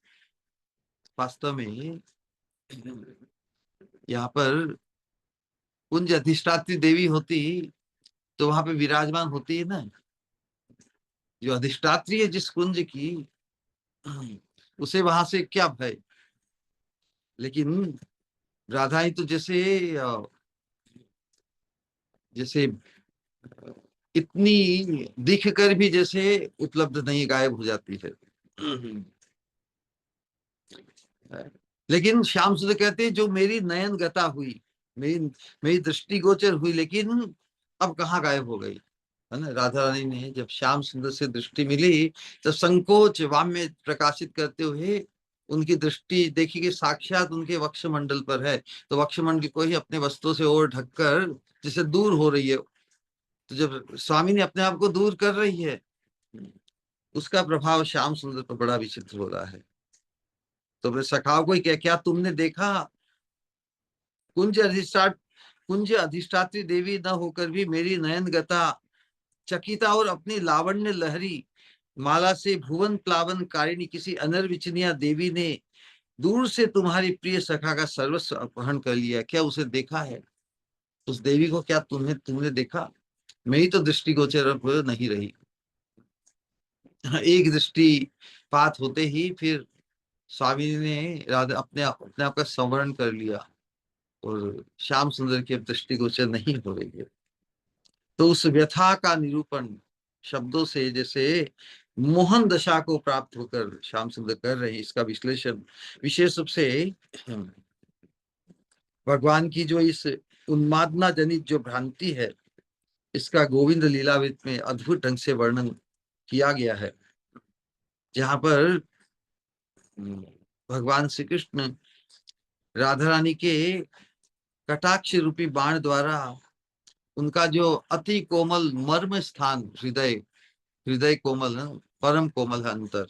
वास्तव में यहाँ पर कुंज अधिष्ठात्री देवी होती तो वहां पे विराजमान होती है ना, जो अधिष्ठात्री है जिस कुंज की, उसे वहां से क्या भय। लेकिन राधाएं तो जैसे जैसे इतनी दिख कर भी जैसे उपलब्ध नहीं, गायब हो जाती है। लेकिन श्याम सुंदर कहते हैं जो मेरी नयन गता हुई, मेरी मेरी दृष्टिगोचर हुई, लेकिन अब कहाँ गायब हो गई, है ना। राधा रानी ने जब श्याम सुंदर से दृष्टि मिली तो संकोच वाम्य प्रकाशित करते हुए उनकी दृष्टि देखी कि साक्षात उनके वक्षमंडल पर है। तो वक्षमंडल को ही अपने वस्त्रों से और ढककर जैसे दूर हो रही है। तो जब स्वामी ने अपने आप को दूर कर रही है, उसका प्रभाव श्याम सुंदर पर बड़ा विचित्र हो रहा है। तो वे सखाओं को ही क्या, क्या तुमने देखा कुंज अधिष्ठात कुंज अधिष्ठात्री देवी न होकर भी मेरी नयन गता चकिता और अपनी लावण्य लहरी माला से भुवन प्लावन कारिणी किसी अनर्वचनीय देवी ने दूर से तुम्हारी प्रिय सखा का सर्वस्व अपहरण कर लिया। क्या उसे देखा है उस देवी को, क्या तुमने तुमने देखा। मेरी तो दृष्टिगोचर नहीं रही। एक दृष्टिपात होते ही फिर स्वामी ने राधा अपने आप का संवरण कर लिया और श्याम सुंदर की अब दृष्टिगोचर नहीं हो रही है। तो उस व्यथा का निरूपण शब्दों से जैसे मोहन दशा को प्राप्त होकर श्याम सुंदर कर रहे हैं, इसका विश्लेषण विशेष रूप से भगवान की जो इस उन्मादना जनित जो भ्रांति है, इसका गोविंद लीलावृत में अद्भुत ढंग से वर्णन किया गया है, जहां पर भगवान श्री कृष्ण राधा रानी के कटाक्ष रूपी बाण द्वारा उनका जो अति कोमल मर्म स्थान, हृदय, हृदय कोमल है, परम कोमल है अंतर,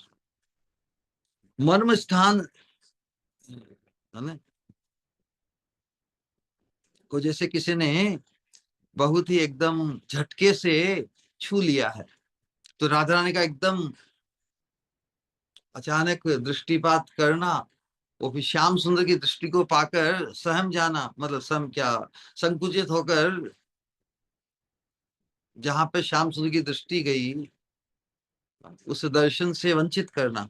मर्म स्थान है ना। को जैसे किसी ने बहुत ही एकदम झटके से छू लिया है, तो राधा रानी का एकदम अचानक दृष्टिपात करना, वो भी श्याम सुंदर की दृष्टि को पाकर सहम जाना, मतलब सहम क्या, संकुचित होकर जहां पे श्याम सुंदर की दृष्टि गई उस दर्शन से वंचित करना।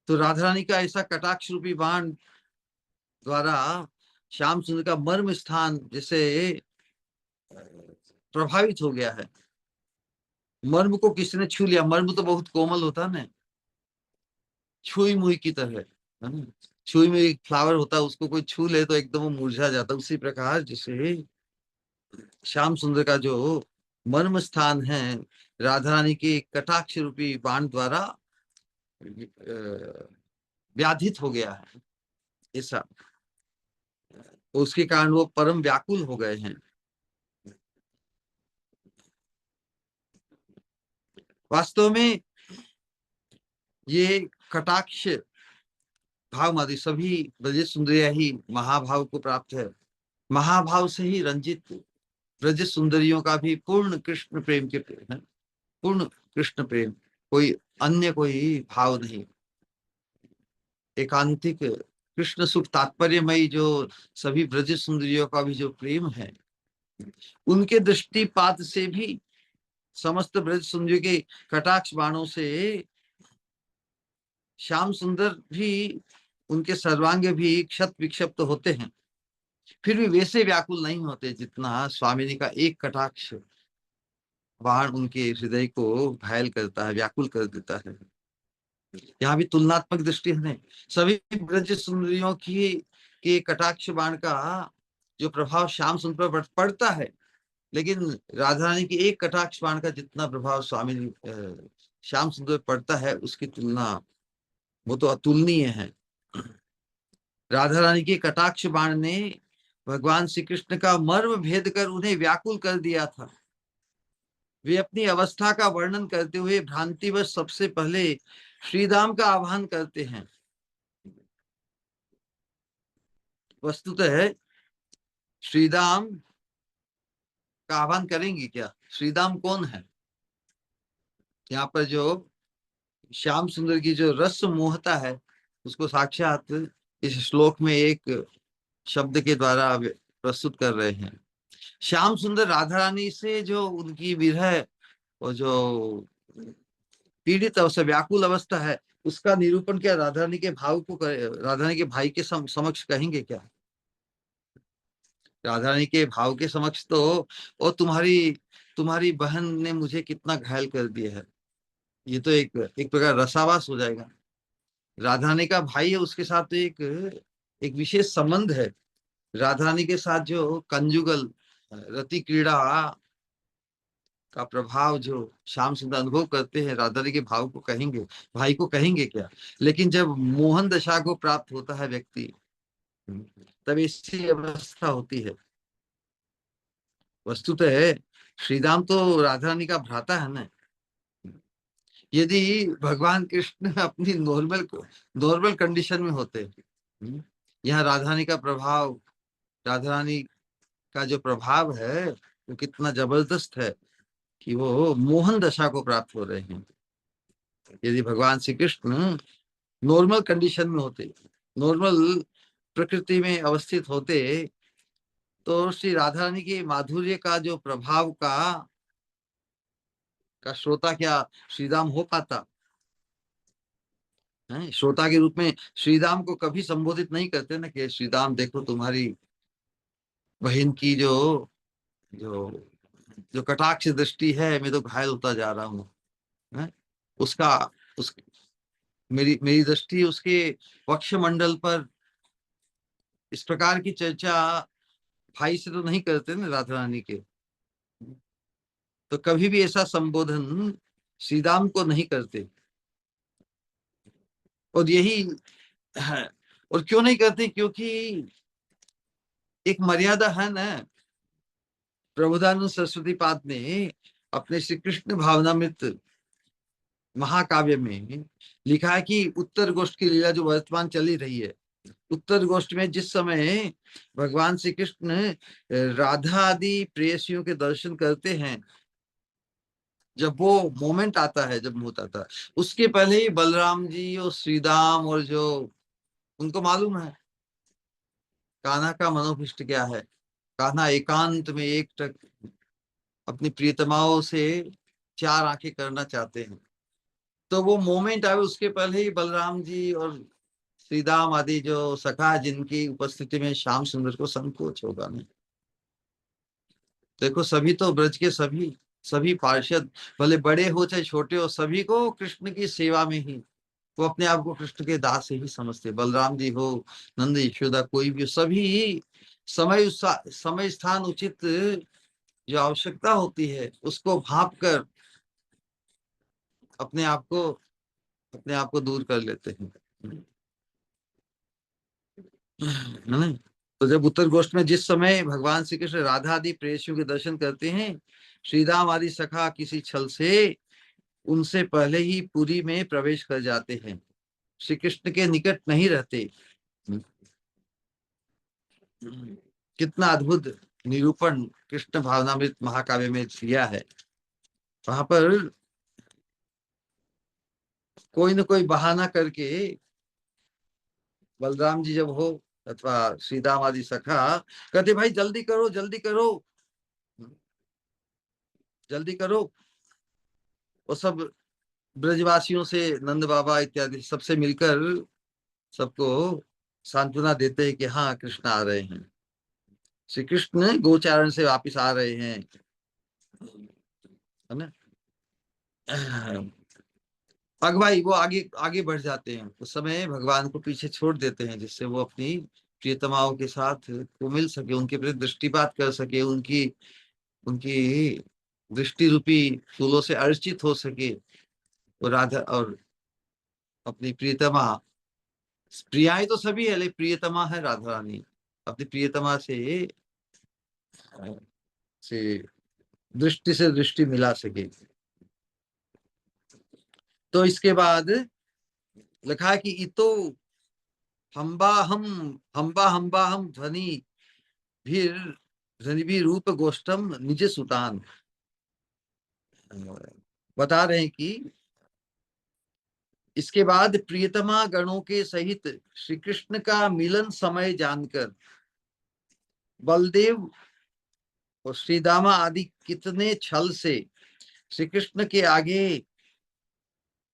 तो राधा रानी का ऐसा कटाक्ष रूपी बाण द्वारा श्याम सुंदर का मर्म स्थान जैसे प्रभावित हो गया है। मर्म को किसने छू लिया, मर्म तो बहुत कोमल होता है ना, छुई मुई की तरह, है ना। छुई मुई फ्लावर होता है, उसको कोई छू ले तो एकदम वो मुरझा जाता है। उसी प्रकार जैसे श्याम सुंदर का जो मर्म स्थान है राधा रानी के कटाक्ष रूपी बाण द्वारा व्याधित हो गया है, ऐसा। उसके कारण वो परम व्याकुल हो गए हैं। वास्तव में ये कटाक्ष भाव मादि सभी ब्रज सुंदरिया ही महाभाव को प्राप्त है। महाभाव से ही रंजित ब्रज सुंदरियों का भी पूर्ण कृष्ण प्रेम के प्रेम है, पूर्ण कृष्ण प्रेम, कोई अन्य कोई भाव नहीं। एकांतिक कृष्ण सुख तात्पर्यमयी जो सभी ब्रज सुंदरियों का भी जो प्रेम है, उनके दृष्टिपात से भी समस्त ब्रज सुंदरियों के कटाक्ष बाणों से श्याम सुंदर भी, उनके सर्वांग भी क्षत विक्षिप्त होते हैं, फिर भी वैसे व्याकुल नहीं होते जितना स्वामिनी का एक कटाक्ष बाण उनके हृदय को घायल करता है, व्याकुल कर देता है। यहाँ भी तुलनात्मक दृष्टि है। सभी ब्रज सुंदरियों की के कटाक्ष बाण का जो प्रभाव श्याम सुंदर पर पड़ता है, लेकिन राधा रानी की एक कटाक्ष बाण का जितना प्रभाव स्वामी श्याम सुंदर पर पड़ता है, उसकी तुलना वो तो अतुलनीय है। राधा रानी के कटाक्ष बाण ने भगवान श्री कृष्ण का मर्म भेद कर उन्हें व्याकुल कर दिया था। वे अपनी अवस्था का वर्णन करते हुए भ्रांतिवश सबसे पहले श्रीधाम का आह्वान करते हैं। वस्तुतः है श्रीधाम का आह्वान करेंगे क्या, श्रीधाम कौन है। यहाँ पर जो श्याम सुंदर की जो रस मोहता है, उसको साक्षात इस श्लोक में एक शब्द के द्वारा प्रस्तुत कर रहे हैं। श्याम सुंदर राधा रानी से जो उनकी विरह और जो पीड़ित अवस्था, व्याकुल अवस्था है, उसका निरूपण क्या राधा रानी के भाव को राधा रानी के भाई के समक्ष कहेंगे क्या। राधा रानी के भाव के समक्ष तो और तुम्हारी तुम्हारी बहन ने मुझे कितना घायल कर दिया है, ये तो एक प्रकार रसावास हो जाएगा। राधा रानी का भाई है, उसके साथ तो एक विशेष संबंध है। राधा रानी के साथ जो कंजुगल रति क्रीड़ा का प्रभाव जो श्याम सुंदर अनुभव करते हैं, राधा रानी के भाव को कहेंगे, भाई को कहेंगे क्या। लेकिन जब मोहन दशा को प्राप्त होता है व्यक्ति, तब ऐसी अवस्था होती है। वस्तुतः है श्रीराम तो राधा रानी का भ्राता है ना। यदि भगवान कृष्ण अपनी नॉर्मल कंडीशन में होते, यहाँ राधा रानी का प्रभाव, राधा रानी का जो प्रभाव है वो कितना जबरदस्त है कि वो मोहन दशा को प्राप्त हो रहे हैं। यदि भगवान श्री कृष्ण नॉर्मल कंडीशन में होते, नॉर्मल प्रकृति में अवस्थित होते, तो श्री राधा रानी के माधुर्य का जो प्रभाव का श्रोता क्या श्रीराम हो पाता है। श्रोता के रूप में श्रीराम को कभी संबोधित नहीं करते ना कि श्रीराम देखो तुम्हारी बहन की जो जो जो कटाक्ष दृष्टि है, मैं तो घायल होता जा रहा हूँ, है? उसका उस मेरी मेरी दृष्टि उसके वक्ष मंडल पर, इस प्रकार की चर्चा भाई से तो नहीं करते ना राधा रानी के। तो कभी भी ऐसा संबोधन श्री राम को नहीं करते। और यही है, और क्यों नहीं करते, क्योंकि एक मर्यादा है ना। प्रबोधानंद सरस्वती पाद ने अपने श्री कृष्ण भावनामृत महाकाव्य में लिखा है कि उत्तर गोष्ठ की लीला जो वर्तमान चली रही है, उत्तर गोष्ठ में जिस समय भगवान श्री कृष्ण राधा आदि प्रेयसियों के दर्शन करते हैं, जब वो मोमेंट आता है, जब मुहूर्त आता है, उसके पहले ही बलराम जी और श्रीदाम और जो, उनको मालूम है कान्हा का मनोभिष्ट क्या है। कान्हा एकांत में एक टक अपनी प्रियतमाओं से चार आंखें करना चाहते हैं। तो वो मोमेंट आए उसके पहले ही बलराम जी और श्रीदाम आदि जो सखा है, जिनकी उपस्थिति में श्याम सुंदर को संकोच होगा नहीं। देखो सभी तो ब्रज के सभी सभी पार्षद, भले बड़े हो चाहे छोटे हो, सभी को कृष्ण की सेवा में ही, वो अपने आप को कृष्ण के दास से ही समझते। बलराम जी हो, नंद यशोदा, कोई भी हो, सभी समय स्थान उचित जो आवश्यकता होती है उसको भाप कर अपने आप को अपने आप को दूर कर लेते हैं, है ना। तो जब उत्तर गोष्ठ में जिस समय भगवान श्री कृष्ण राधा आदि प्रेयसियों के दर्शन करते हैं, श्रीराम आदि सखा किसी छल से उनसे पहले ही पुरी में प्रवेश कर जाते हैं, श्री कृष्ण के निकट नहीं रहते। कितना अद्भुत निरूपण कृष्ण भावनामृत महाकाव्य में किया है। वहां पर कोई न कोई बहाना करके बलराम जी जब हो अथवा श्रीदाम आदि सखा कहते भाई जल्दी करो जल्दी करो जल्दी करो। वो सब ब्रजवासियों से, नंद बाबा इत्यादि सबसे मिलकर सबको सांत्वना देते हैं कि हाँ कृष्ण आ रहे हैं, श्री कृष्ण गोचारण से वापिस आ रहे हैं, है ना। अगुवाई वो आगे आगे बढ़ जाते हैं, उस समय भगवान को पीछे छोड़ देते हैं, जिससे वो अपनी प्रियतमाओं के साथ को मिल सके, उनके प्रति दृष्टिपात कर सके, उनकी उनकी दृष्टि रूपी फूलों से अर्चित हो सके। और राधा और अपनी प्रियतमा, प्रियाएं तो सभी है लेकिन प्रियतमा है राधा रानी, अपनी प्रियतमा से दृष्टि से दृष्टि मिला सके। तो इसके बाद लिखा है कि इतो हम्बा हम्बा हम ध्वनि भीर ध्वनि भी रूप गोष्ठम निज सुतान। बता रहे हैं कि इसके बाद प्रियतमा गणों के सहित श्री कृष्ण का मिलन समय जानकर बलदेव और श्रीदामा आदि कितने छल से श्री कृष्ण के आगे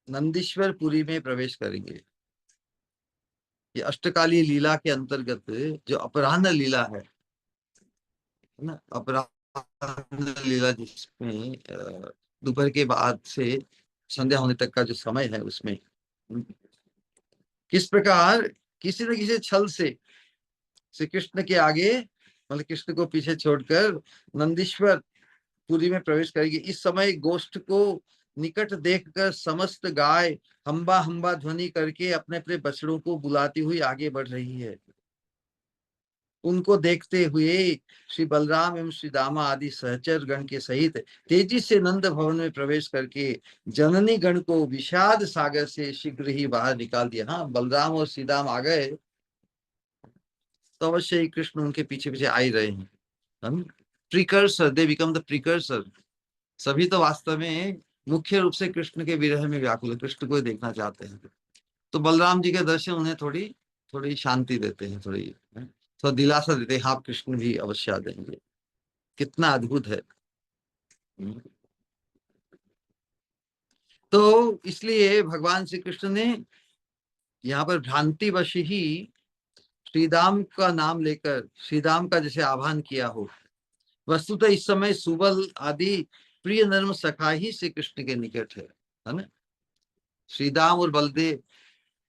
नंदीश्वर पुरी में प्रवेश करेंगे। ये अष्टकालीय लीला के अंतर्गत जो अपराह्न लीला है ना, अपराह्न लीला जिसमें दोपहर के बाद से संध्या होने तक का जो समय है, उसमें किस प्रकार किसी न किसी छल से श्री कृष्ण के आगे, मतलब कृष्ण को पीछे छोड़कर नंदीश्वर पुरी में प्रवेश करेगी। इस समय गोष्ठ को निकट देखकर समस्त गाय हम्बा हम्बा ध्वनि करके अपने अपने बछड़ों को बुलाती हुई आगे बढ़ रही है। उनको देखते हुए श्री बलराम एवं श्री दामा आदि सहचर गण के सहित तेजी से नंद भवन में प्रवेश करके जननी गण को विषाद सागर से शीघ्र ही बाहर निकाल दिया। हाँ, बलराम और श्री दाम आ गए तो अवश्य ही कृष्ण उनके पीछे पीछे आ ही रहे हैं। Precursor, they become the precursor. सभी तो वास्तव में मुख्य रूप से कृष्ण के विरह में व्याकुल है, कृष्ण को ही देखना चाहते हैं। तो बलराम जी के दर्शन उन्हें थोड़ी थोड़ी शांति देते हैं, थोड़ी तो दिलासा देते हैं, हाँ कृष्ण भी अवश्य आ जाएंगे। कितना अद्भुत है। तो इसलिए भगवान श्री कृष्ण ने यहाँ पर भ्रांतिवश ही श्रीदाम का नाम लेकर श्रीदाम का जैसे आह्वान किया हो। वस्तुतः इस समय सुबल आदि प्रिय नर्म सखा ही श्री कृष्ण के निकट है ना। श्रीदाम और बलदेव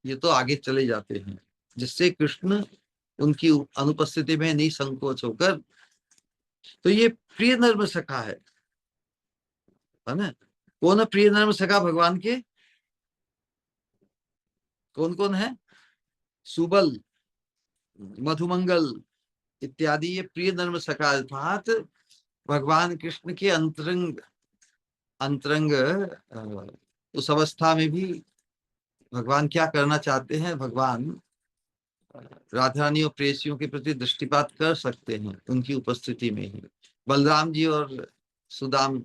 ये तो आगे चले जाते हैं, जिससे कृष्ण उनकी अनुपस्थिति में नहीं संकोच होकर, तो ये प्रिय नर्म सखा है ना। कौन है प्रिय नर्म सखा भगवान के? कौन कौन है? सुबल, मधुमंगल इत्यादि ये प्रिय नर्म सखा, अर्थात भगवान कृष्ण के अंतरंग अंतरंग उस अवस्था में भी भगवान क्या करना चाहते हैं, भगवान राधा रानी और प्रेयसियों के प्रति दृष्टिपात कर सकते हैं उनकी उपस्थिति में ही। बलराम जी और सुदाम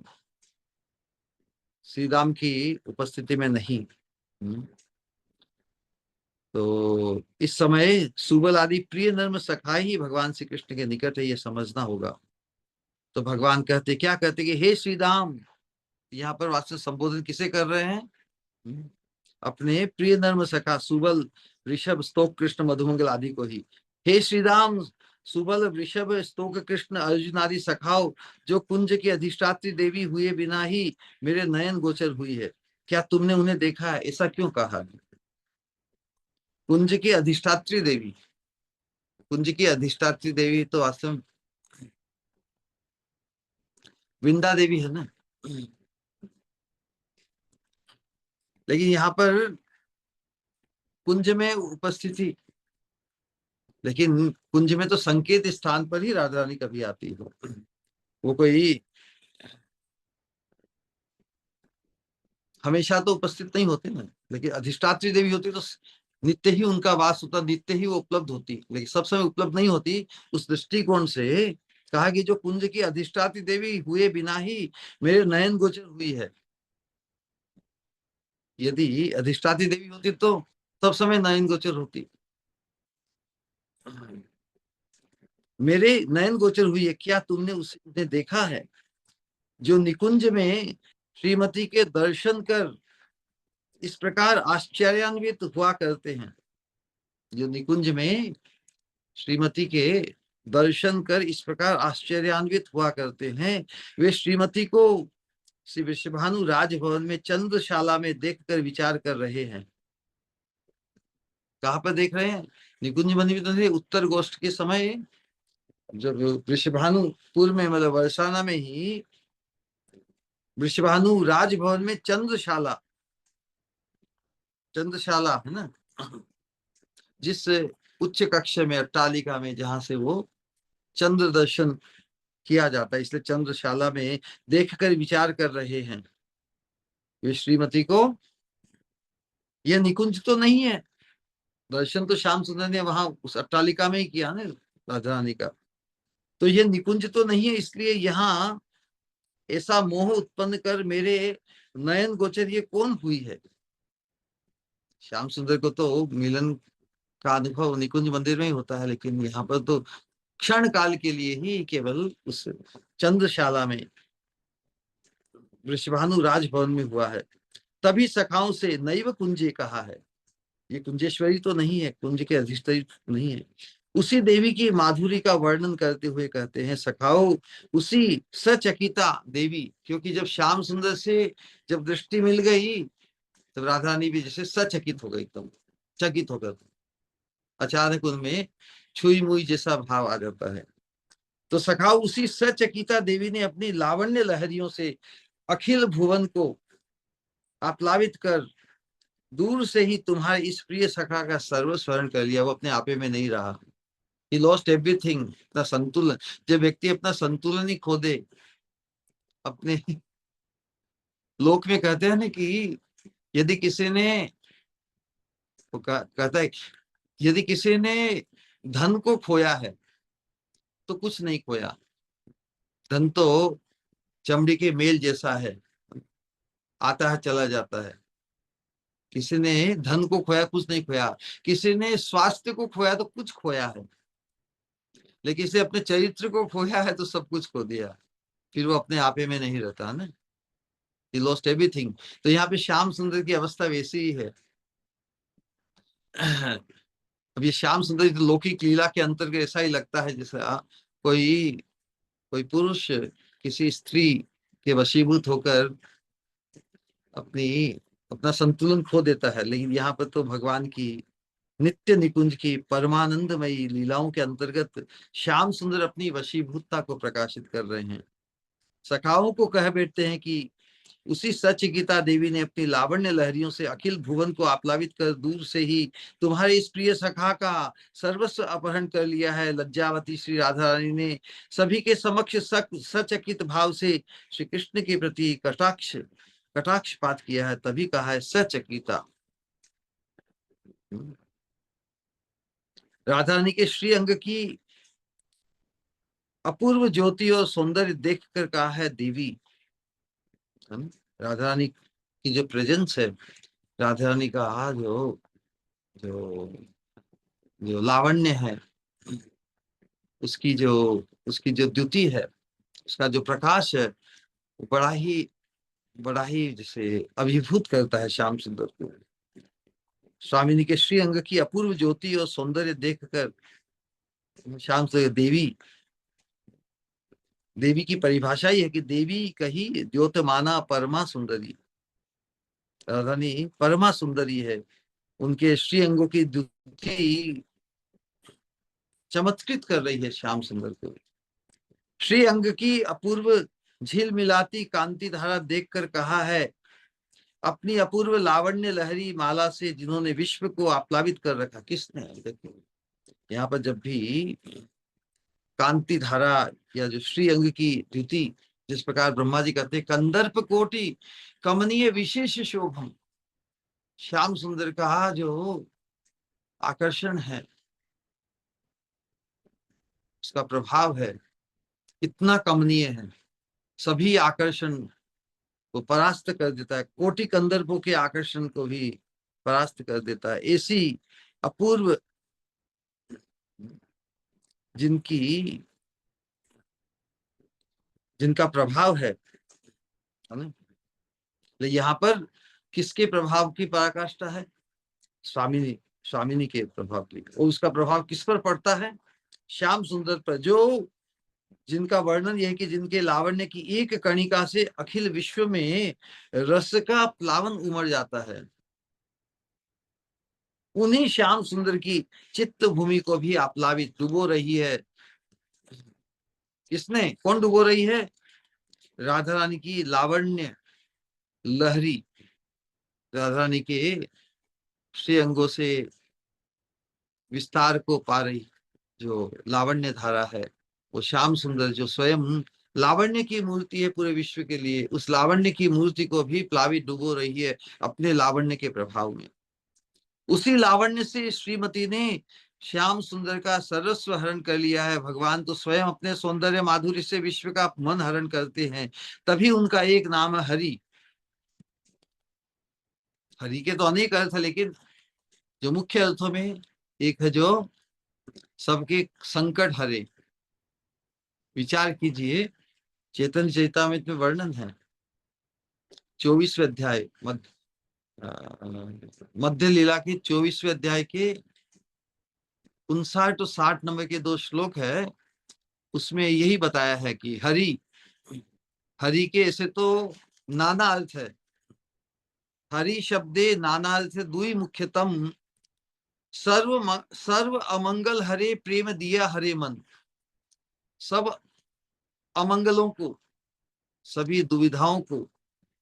श्री राम की उपस्थिति में नहीं। हम्म। तो इस समय सुबल आदि प्रिय नर्म सखा ही भगवान श्री कृष्ण के निकट है, ये समझना होगा। तो भगवान कहते क्या कहते कि हे श्री राम, यहाँ पर वास्तव संबोधन किसे कर रहे हैं? हम्म। अपने प्रिय नर्म सखा सुबल ऋषभ स्तोक कृष्ण मधुमंगल आदि को ही। हे श्री राम, सुबल ऋषभ स्तोक कृष्ण अर्जुन आदि सखाओ, जो कुंज की अधिष्ठात्री देवी हुए बिना ही मेरे नयन गोचर हुई है, क्या तुमने उन्हें देखा है? ऐसा क्यों कहा? कुंज की अधिष्ठात्री देवी, कुंज की अधिष्ठात्री देवी तो वास्तव में विंदा देवी है ना। लेकिन यहाँ पर कुंज में उपस्थिति, लेकिन कुंज में तो संकेत स्थान पर ही राधा रानी कभी आती है। वो कोई हमेशा तो उपस्थित नहीं होते ना, लेकिन अधिष्ठात्री देवी होती तो नित्य ही उनका वास होता, नित्य ही वो उपलब्ध होती, लेकिन सब समय उपलब्ध नहीं होती। उस दृष्टिकोण से कहा कि जो कुंज की अधिष्ठात्री देवी हुए बिना ही मेरे नयन गोचर हुई है। यदि अधिष्ठात्री देवी होती तो सब समय नयन गोचर होती। मेरे नयन गोचर हुई है, क्या तुमने उन्हें देखा है? जो निकुंज में श्रीमती के दर्शन कर इस प्रकार आश्चर्यान्वित हुआ करते हैं। जो निकुंज में श्रीमती के दर्शन कर इस प्रकार आश्चर्यान्वित हुआ करते हैं, वे श्रीमती को श्री वृषभानु राजभवन में चंद्रशाला में देखकर विचार कर रहे हैं। कहाँ पर देख रहे हैं? निकुंज में उत्तर गोष्ठ के समय जब वृषभानुपुर में मतलब वर्षाना में ही वृषभानु राजभवन में चंद्रशाला, चंद्रशाला है ना, जिस उच्च कक्ष में अट्टालिका में जहां से वो चंद्र दर्शन किया जाता है, इसलिए चंद्रशाला में देखकर विचार कर रहे हैं वे श्रीमती को। यह निकुंज तो नहीं है, दर्शन तो श्याम सुंदर ने वहां उस अट्टालिका में ही किया ना राधा रानी का। तो यह निकुंज तो नहीं है, इसलिए यहाँ ऐसा मोह उत्पन्न कर मेरे नयन गोचर ये कौन हुई है? श्याम सुंदर को तो मिलन का अनुभव निकुंज मंदिर में ही होता है, लेकिन यहाँ पर तो क्षण काल के लिए ही केवल उस चंद्रशाला में वृषभानु राजभवन में हुआ है। तभी सखाओं से नैव कुंजे कहा है। ये कुंजेश्वरी तो नहीं है, कुंज के अधिष्ठात्री नहीं है। उसी देवी की माधुरी का वर्णन करते हुए कहते हैं सखाओ, उसी सचकिता देवी, क्योंकि जब श्याम सुंदर से जब दृष्टि मिल गई तब राधा रानी भी जैसे सचकित हो गई, एकदम चकित होकर अचानक उनमें छुई मुई जैसा भाव आ जाता है। तो सखाओ उसी सचकिता देवी ने अपनी लावण्य लहरियों से अखिल भुवन को आप्लावित कर दूर से ही तुम्हारे इस प्रिय सखा का सर्वस्वरण कर लिया। वो अपने आपे में नहीं रहा, ही लॉस्ट एवरीथिंग, अपना संतुलन। जब व्यक्ति अपना संतुलन ही खो दे अपने, लोक में कहते हैं ना कि यदि किसी ने, वो कहता है यदि किसी ने धन को खोया है तो कुछ नहीं खोया, धन तो चमड़ी के मेल जैसा है, आता है चला जाता है। किसी ने धन को खोया, कुछ नहीं खोया। किसी ने स्वास्थ्य को खोया तो कुछ खोया है, लेकिन किसी अपने चरित्र को खोया है तो सब कुछ खो दिया, फिर वो अपने आपे में नहीं रहता ना, ही लॉस्ट एवरीथिंग। तो यहाँ पे श्याम सुंदर की अवस्था वैसी ही है। अब ये श्याम सुंदर तो लौकिक लीला के अंतर्गत ऐसा ही लगता है जैसा कोई कोई पुरुष किसी स्त्री के वशीभूत होकर अपनी अपना संतुलन खो देता है, लेकिन यहाँ पर तो भगवान की नित्य निकुंज की परमानंदमयी लीलाओं के अंतर्गत श्याम सुंदर अपनी वशीभूतता को प्रकाशित कर रहे हैं। सखाओं को कह बैठते हैं कि उसी सच गीता देवी ने अपनी लावण्य लहरियों से अखिल भुवन को आप्लावित कर दूर से ही तुम्हारे इस प्रिय सखा का सर्वस्व अपहरण कर लिया है। लज्जावती श्री राधा रानी ने सभी के समक्ष सचकित भाव से श्री कृष्ण के प्रति कटाक्षपात किया है, तभी कहा है सचकिता। राधा रानी के श्री अंग की अपूर्व ज्योति और सौंदर्य देखकर कहा है देवी, है ना। राधा रानी की जो प्रेजेंस है, राधा रानी का जो जो लावण्य है, उसकी जो उसकी जो द्युति है, उसका जो प्रकाश है, वो बड़ा ही जैसे अभिभूत करता है श्याम सुंदर को। स्वामिनी के श्री अंग की अपूर्व ज्योति और सौंदर्य देखकर श्याम सुंदर देवी, देवी की परिभाषा ही है कि देवी कही द्योतमाना परमा सुंदरी। राधानी परमा सुंदरी है, उनके श्री अंगों की द्युति चमत्कृत कर रही है श्याम सुंदर को। श्री अंग की अपूर्व झील मिलाती कांति धारा देखकर कहा है, अपनी अपूर्व लावण्य लहरी माला से जिन्होंने विश्व को आप्लावित कर रखा। किसने? देखो यहाँ पर जब भी कांति धारा या जो श्री अंग की द्युति, जिस प्रकार ब्रह्मा जी कहते हैं कंदर्प कोटि कमनीय विशेष शोभम, श्याम सुंदर का जो आकर्षण है, उसका प्रभाव है, इतना कमनीय है, सभी आकर्षण को परास्त कर देता है, कोटि कंदर्पों के आकर्षण को भी परास्त कर देता है। ऐसी अपूर्व जिनकी जिनका प्रभाव है ना। यहाँ पर किसके प्रभाव की पराकाष्ठा है? स्वामिनी, स्वामिनी के प्रभाव की। और उसका प्रभाव किस पर पड़ता है? श्याम सुंदर पर, जो जिनका वर्णन यह है कि जिनके लावण्य की एक कणिका से अखिल विश्व में रस का प्लावन उमड़ जाता है। उन्हीं श्याम सुंदर की चित्त भूमि को भी आप्लावित डुबो रही है। किसने? कौन डुबो रही है? राधा रानी की लावण्य लहरी, राधा रानी के श्री अंगों से विस्तार को पा रही जो लावण्य धारा है, वो श्याम सुंदर जो स्वयं लावण्य की मूर्ति है पूरे विश्व के लिए, उस लावण्य की मूर्ति को भी प्लावित डुबो रही है अपने लावण्य के प्रभाव में। उसी लावण्य से श्रीमती ने श्याम सुंदर का सर्वस्व हरण कर लिया है। भगवान तो स्वयं अपने सौंदर्य माधुर्य से विश्व का मन हरण करते हैं, तभी उनका एक नाम है हरि। हरि के तो अनेक अर्थ है, लेकिन जो मुख्य अर्थों में एक है जो सबके संकट हरे। विचार कीजिए, चैतन्य चैतामृत में वर्णन है 24वें अध्याय मध्य लीला के 24वें अध्याय के 59 और 60 नंबर के 2 श्लोक है। उसमें यही बताया है कि हरि, हरि के ऐसे तो नाना अर्थ है। हरि शब्दे नाना अर्थ है, दुई मुख्यतम सर्व अमंगल हरे प्रेम दिया हरे मन। सब अमंगलों को, सभी दुविधाओं को,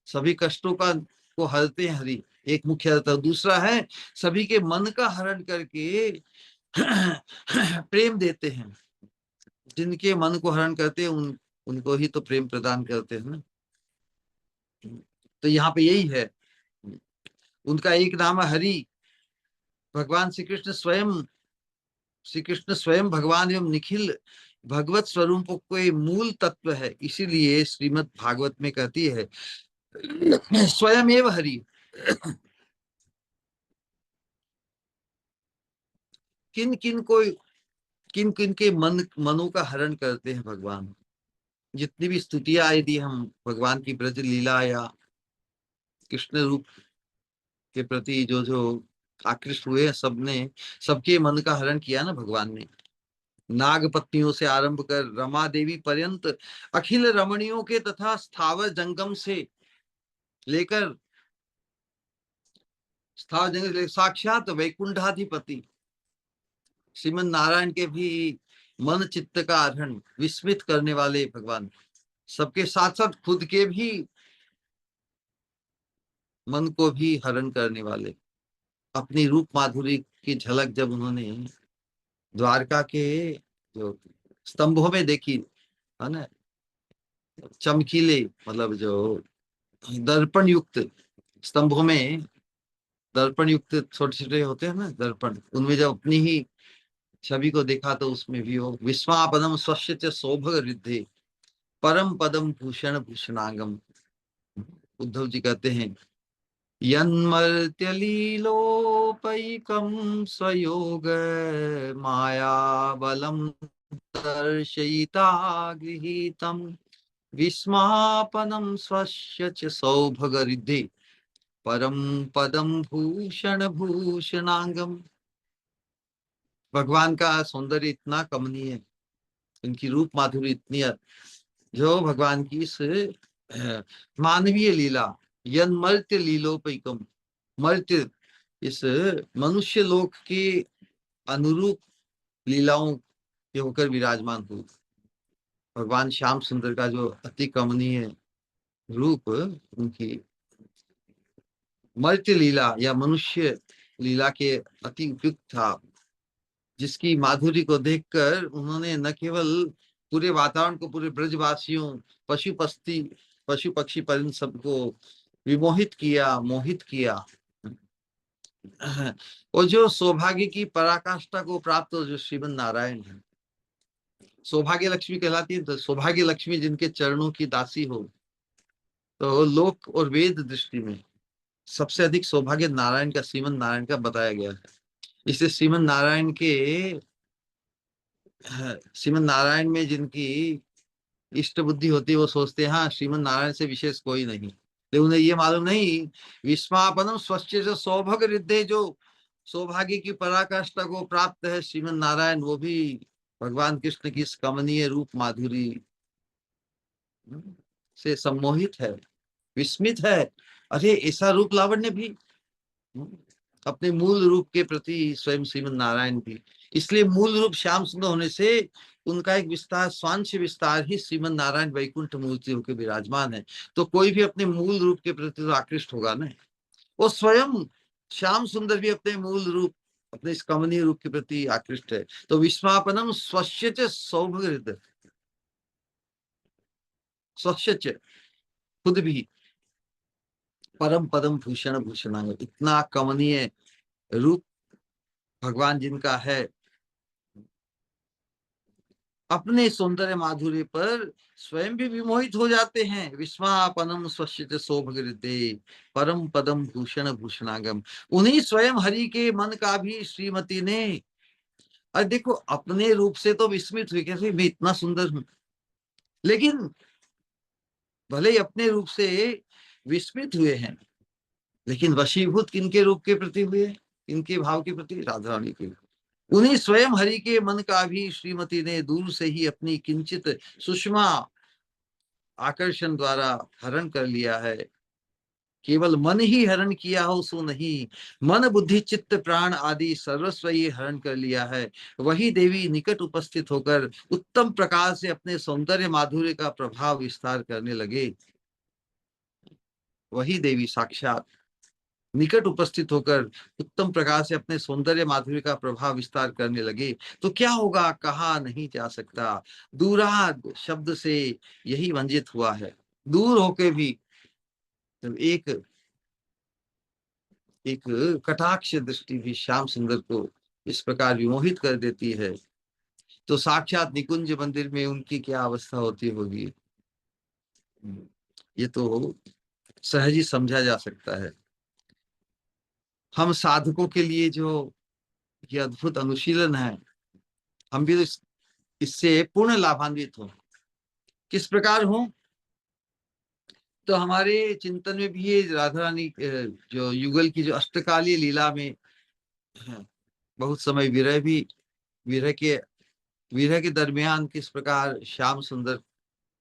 सभी कष्टों को हरते हैं हरि, एक मुख्य अर्थ। दूसरा है सभी के मन का हरण करके प्रेम देते हैं। जिनके मन को हरण करते हैं उनको ही तो प्रेम प्रदान करते हैं ना। तो यहाँ पे यही है, उनका एक नाम है हरि। भगवान श्री कृष्ण स्वयं भगवान एवं निखिल भगवत स्वरूपों के मूल तत्व है। इसीलिए श्रीमद् भागवत में कहती है स्वयं एवं हरि। किन किन के मनों का हरण करते हैं भगवान। जितनी भी स्तुतियां आई थी हम भगवान की ब्रज लीला या कृष्ण रूप के प्रति जो जो आकृष्ट हुए, सबने सबके मन का हरण किया ना भगवान ने। नाग पत्नियों से आरंभ कर रमा देवी पर्यंत अखिल रमणियों के तथा स्थावर जंगम से लेकर साक्षात वैकुंठाधिपति श्रीमन नारायण के भी मन चित्त का हरण विस्मित करने वाले भगवान, सबके साथ साथ खुद के भी मन को भी हरण करने वाले। अपनी रूप माधुरी की झलक जब उन्होंने द्वारका के जो स्तंभों में देखी, है ना, चमकीले मतलब जो दर्पण युक्त स्तंभों में, दर्पण युक्त छोटे छोटे होते हैं ना दर्पण, उनमें जब अपनी ही छवि को देखा तो उसमें भी हो विस्मापनम स्वस्य च सौभग रिद्धे परम पदम भूषण भूषणांगम। उद्धव जी कहते हैं यन्मर्त्यलीलोपैकं स्वयोग माया बलम दर्शयिता गृहीतम विस्मापनम स्वस्य च सौभग रिद्धे परम पदम भूषण भूषणांगम। भगवान का सौंदर्य इतना कमनीय है, उनकी रूप माधुरी इतनी है, जो भगवान की इस मानवीय लीला यन मर्त्य लीलोपैकम, मर्त्य इस मनुष्य लोक के अनुरूप लीलाओं के होकर विराजमान हुए। भगवान श्याम सुंदर का जो अति कमनीय रूप उनकी मर्त्य लीला या मनुष्य लीला के अति उपयुक्त था, जिसकी माधुरी को देखकर उन्होंने न केवल पूरे वातावरण को, पूरे ब्रजवासियों, पशु पक्षी परिंद सबको विमोहित किया, मोहित किया। और जो सौभाग्य की पराकाष्ठा को प्राप्त जो श्रीमन नारायण है, सौभाग्य लक्ष्मी कहलाती है। तो सौभाग्य लक्ष्मी जिनके चरणों की दासी हो, तो लोक और वेद दृष्टि में सबसे अधिक सौभाग्य नारायण का, श्रीमन नारायण का बताया गया है। इससे श्रीमन नारायण में जिनकी इष्ट बुद्धि होती है, वो सोचते हैं हाँ श्रीमन नारायण से विशेष कोई नहीं, लेकिन उन्हें ये मालूम नहीं विस्मापनम स्वच्छ जो सौभग रिद्धे, जो सौभाग्य की पराकाष्ठा को प्राप्त है श्रीमन नारायण, वो भी भगवान कृष्ण की इस कमनीय रूप माधुरी से सम्मोहित है, विस्मित है। अरे ऐसा रूप लावण्य भी, अपने मूल रूप के प्रति स्वयं श्रीमन नारायण भी। इसलिए मूल रूप श्याम सुंदर होने से उनका एक विस्तार, स्वांश विस्तार ही श्रीमन नारायण वैकुंठ मूर्ति होकर विराजमान है। तो कोई भी अपने मूल रूप के प्रति तो आकृष्ट होगा ना। वो स्वयं श्याम सुंदर भी अपने मूल रूप, अपने इस कमनीय रूप के प्रति आकृष्ट है। तो विस्मापनम स्वच्छ सौभग, स्वच्छ खुद भी परम पदम भूषण भूषणांग, इतना कमनीय रूप भगवान जिनका है, अपने सौंदर्य माधुर्य पर स्वयं भी विमोहित हो जाते हैं। विस्मापनम स्वच्छित शोभगृते परम पदम भूषण भूषणागम। उन्हीं स्वयं हरि के मन का भी श्रीमती ने, अरे देखो अपने रूप से तो विस्मित हुई, कैसे मैं इतना सुंदर हूं, लेकिन भले ही अपने रूप से विस्मित हुए हैं, लेकिन वशीभूत किनके रूप के प्रति हुए, इनके भाव के प्रति, राधा रानी के। उन्हीं स्वयं हरि के मन का भी श्रीमती ने दूर से ही अपनी किंचित सुषमा आकर्षण द्वारा हरण कर लिया है। केवल मन ही हरण किया हो सो नहीं, मन बुद्धि चित्त प्राण आदि सर्वस्व ही हरण कर लिया है। वही देवी निकट उपस्थित होकर उत्तम प्रकार से अपने सौंदर्य माधुर्य का प्रभाव विस्तार करने लगे। वही देवी साक्षात निकट उपस्थित होकर उत्तम प्रकार से अपने सौंदर्य माधुर्य का प्रभाव विस्तार करने लगे। तो क्या होगा कहा नहीं जा सकता। दूराद शब्द से यही वंजित हुआ है। दूर होके भी जब एक एक कटाक्ष दृष्टि भी श्याम सुंदर को इस प्रकार विमोहित कर देती है, तो साक्षात निकुंज मंदिर में उनकी क्या अवस्था होती होगी, ये तो सहज ही समझा जा सकता है। हम साधकों के लिए जो ये अद्भुत अनुशीलन है, हम भी इससे पूर्ण लाभान्वित हो। किस प्रकार हो, तो हमारे चिंतन में भी ये राधा रानी जो युगल की जो अष्टकालीय लीला में बहुत समय विरह के विरह के दरमियान किस प्रकार श्याम सुंदर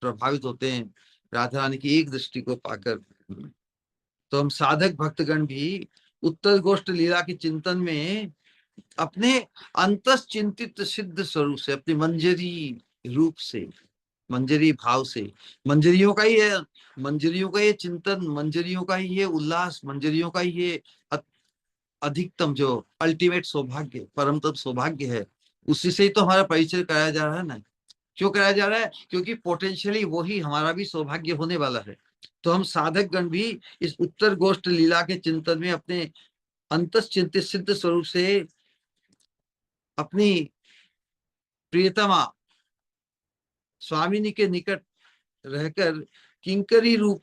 प्रभावित होते हैं राधा रानी की एक दृष्टि को पाकर। तो हम साधक भक्तगण भी उत्तर गोष्ठ लीला के चिंतन में अपने अंतस चिंतित सिद्ध स्वरूप से, अपने मंजरी रूप से, मंजरी भाव से, मंजरियों का ही है, मंजरियों का ये चिंतन, मंजरियों का ही ये उल्लास, मंजरियों का ही ये अधिकतम जो अल्टीमेट सौभाग्य, परम तत्व सौभाग्य है, उसी से ही तो हमारा परिचय कराया जा रहा है ना। क्यों कराया जा रहा है? क्योंकि पोटेंशियली वही हमारा भी सौभाग्य होने वाला है। तो हम साधक गण भी इस उत्तर गोष्ठ लीला के चिंतन में अपने अंतस चिंतित सिद्ध स्वरूप से अपनी प्रियतमा स्वामिनी के निकट रहकर किंकरी रूप,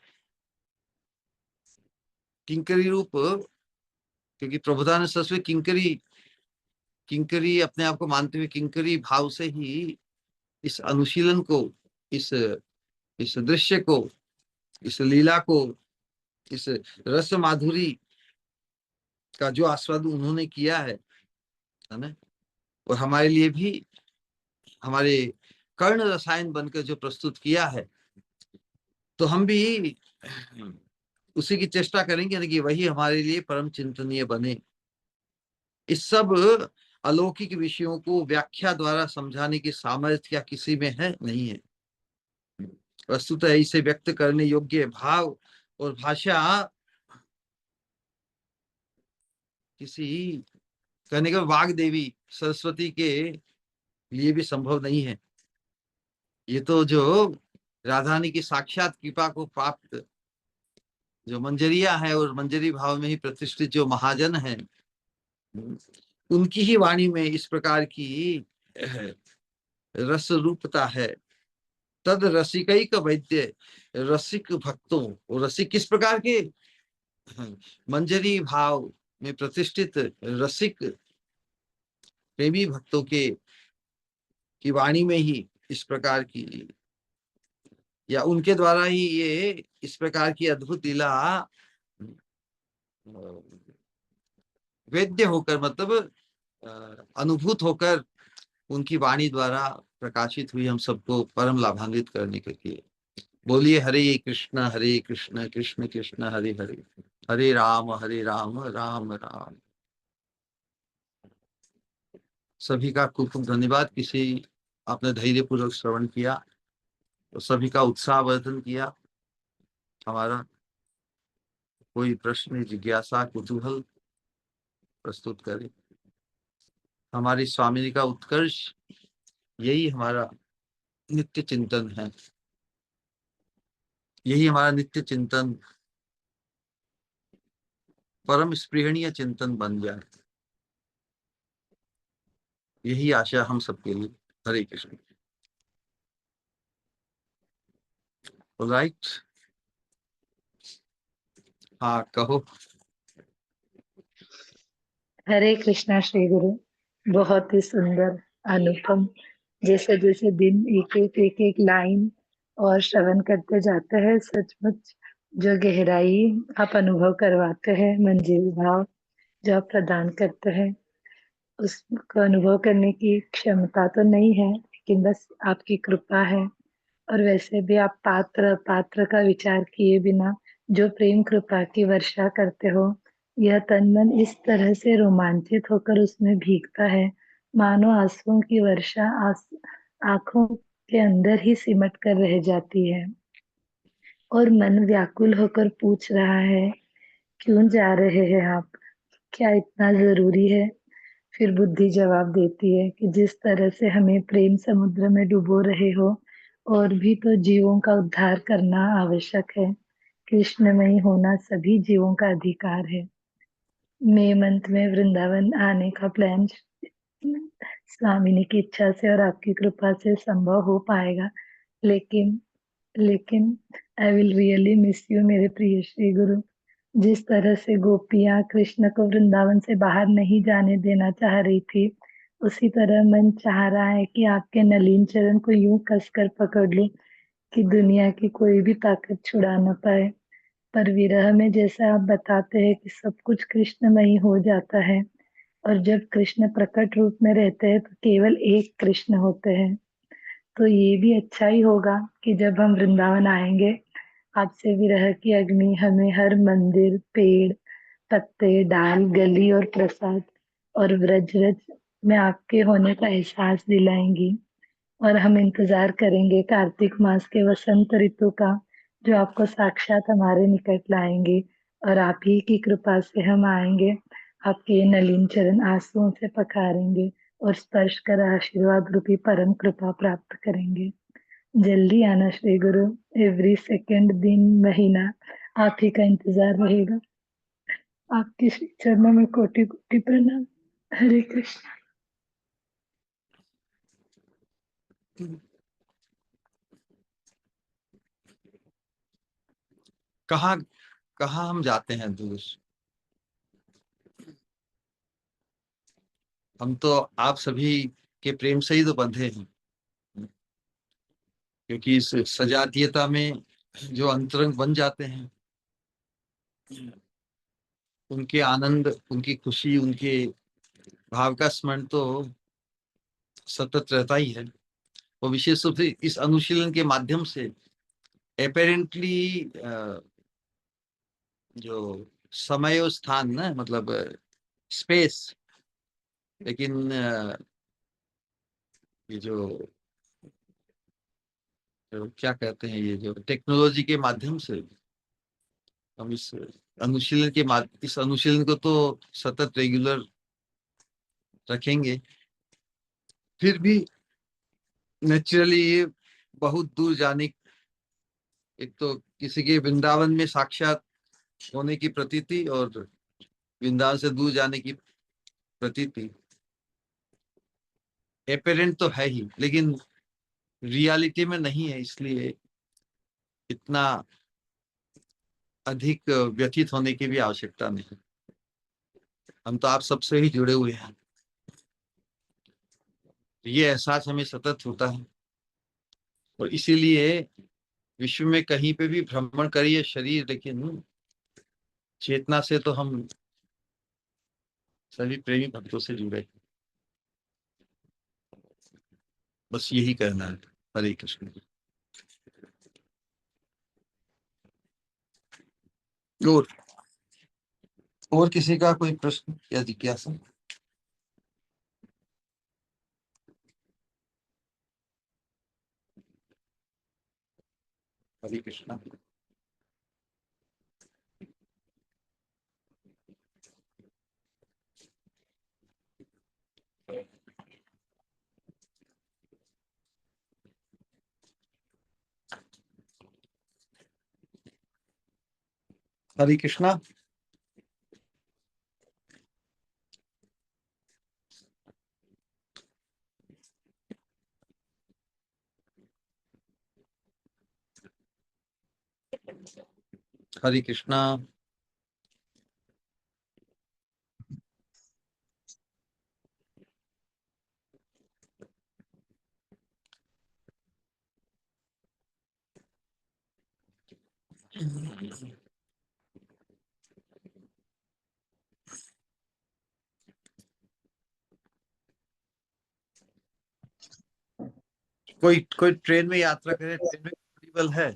क्योंकि प्रभुदानंद सरस्वती किंकरी अपने आप को मानते हुए किंकरी भाव से ही इस अनुशीलन को, इस दृश्य को, इस लीला को, इस रस माधुरी का जो आस्वाद उन्होंने किया है ना, और हमारे लिए भी हमारे कर्ण रसायन बनकर जो प्रस्तुत किया है, तो हम भी उसी की चेष्टा करेंगे ना कि वही हमारे लिए परम चिंतनीय बने। इस सब अलौकिक विषयों को व्याख्या द्वारा समझाने की सामर्थ्य क्या किसी में है? नहीं है। वस्तुतः इसे व्यक्त करने योग्य भाव और भाषा किसी कहने का वाग देवी सरस्वती के लिए भी संभव नहीं है। ये तो जो राधारानी की साक्षात कृपा को प्राप्त जो मंजरिया है और मंजरी भाव में ही प्रतिष्ठित जो महाजन है, उनकी ही वाणी में इस प्रकार की रस रूपता है। तद रसिकैक वैद्य, रसिक भक्तों, और रसिक किस प्रकार के? मंजरी भाव में प्रतिष्ठित रसिक प्रेमी भक्तों के की वाणी में ही इस प्रकार की, या उनके द्वारा ही ये इस प्रकार की अद्भुत लीला वेद्य होकर, मतलब अनुभूत होकर उनकी वाणी द्वारा प्रकाशित हुई हम सबको परम लाभान्वित करने के लिए। बोलिए हरे कृष्ण कृष्ण कृष्ण हरे हरे, हरे राम राम राम। सभी का खूब खूब धन्यवाद। किसी आपने धैर्यपूर्वक श्रवण किया तो सभी का उत्साहवर्धन किया। हमारा कोई प्रश्न, जिज्ञासा, कुतूहल प्रस्तुत करे। हमारी स्वामिनी का उत्कर्ष यही हमारा नित्य चिंतन है। यही हमारा नित्य चिंतन परम स्पृहणीय चिंतन बन जाए, यही आशा हम सबके लिए। हरे कृष्ण। राइट, हाँ कहो। हरे कृष्णा श्री गुरु। बहुत ही सुंदर, अनुपम। जैसे जैसे दिन एक एक लाइन और श्रवण करते जाते हैं, सचमुच जो गहराई आप अनुभव करवाते हैं, मंजिल भाव जो आप प्रदान करते हैं, उसको अनुभव करने की क्षमता तो नहीं है, लेकिन बस आपकी कृपा है। और वैसे भी आप पात्र का विचार किए बिना जो प्रेम कृपा की वर्षा करते हो, यह तन मन इस तरह से रोमांचित होकर उसमें भीगता है, मानो आंसुओं की वर्षा आंखों के अंदर ही सिमट कर रह जाती है। और मन व्याकुल होकर पूछ रहा है, क्यों जा रहे हैं आप? क्या इतना जरूरी है? फिर बुद्धि जवाब देती है कि जिस तरह से हमें प्रेम समुद्र में डुबो रहे हो, और भी तो जीवों का उद्धार करना आवश्यक है। कृष्णमयी होना सभी जीवों का अधिकार है। मई मंथ में वृंदावन आने का प्लान स्वामिनी की इच्छा से और आपकी कृपा से संभव हो पाएगा, लेकिन लेकिन I will really miss you मेरे प्रिय श्री गुरु। जिस तरह से गोपियां कृष्ण को वृंदावन से बाहर नहीं जाने देना चाह रही थी, उसी तरह मन चाह रहा है कि आपके नलीन चरण को यूं कसकर पकड़ लूं कि दुनिया की कोई भी ताकत छुड़ा न पाए। पर विरह में जैसा आप बताते हैं कि सब कुछ कृष्णमयी हो जाता है, और जब कृष्ण प्रकट रूप में रहते हैं तो केवल एक कृष्ण होते हैं। तो ये भी अच्छा ही होगा कि जब हम वृंदावन आएंगे, आपसे विरह की अग्नि हमें हर मंदिर, पेड़, पत्ते, डाल, गली और प्रसाद और व्रज रज में आपके होने का एहसास दिलाएंगी। और हम इंतजार करेंगे कार्तिक मास के वसंत ऋतु का, जो आपको साक्षात हमारे निकट लाएंगे। और आप ही की कृपा से हम आएंगे, आपके ये नलीन चरण आंसुओं से पखारेंगे और स्पर्श कर आशीर्वाद रूपी परम कृपा प्राप्त करेंगे। जल्दी आना श्री गुरु। एवरी सेकंड, दिन, महीना आप ही का इंतजार रहेगा। आपके श्री चरणों में कोटि कोटि प्रणाम। हरे कृष्ण। कहाँ कहाँ हम जाते हैं दूर। हम तो आप सभी के प्रेम से ही तो बंधे हैं, क्योंकि इस सजातीयता में जो अंतरंग बन जाते हैं, उनके आनंद, उनकी खुशी, उनके भाव का स्मरण तो सतत रहता ही है। और विशेष रूप से इस अनुशीलन के माध्यम से अपेरेंटली जो समय और स्थान ना, मतलब स्पेस, लेकिन ये जो क्या कहते हैं, ये जो टेक्नोलॉजी के माध्यम से हम इस अनुशीलन को तो सतत रेगुलर रखेंगे, फिर भी नेचुरली ये बहुत दूर जाने, एक तो किसी के वृंदावन में साक्षात होने की प्रतीति और वृंदावन से दूर जाने की प्रतीति एपेरेंट तो है ही, लेकिन रियलिटी में नहीं है, इसलिए इतना अधिक व्यथित होने की भी आवश्यकता नहीं। हम तो आप सबसे ही जुड़े हुए हैं, ये एहसास हमें सतत होता है। और इसीलिए विश्व में कहीं पे भी भ्रमण करिए शरीर, लेकिन चेतना से तो हम सभी प्रेमी भक्तों से जुड़े हैं। बस यही कहना है। हरे कृष्ण। और और किसी का कोई प्रश्न या जिज्ञासा? हरे कृष्ण। हरे कृष्णा। हरे कृष्णा। कोई कोई ट्रेन में यात्रा करे, ट्रेन में कंफर्टेबल है?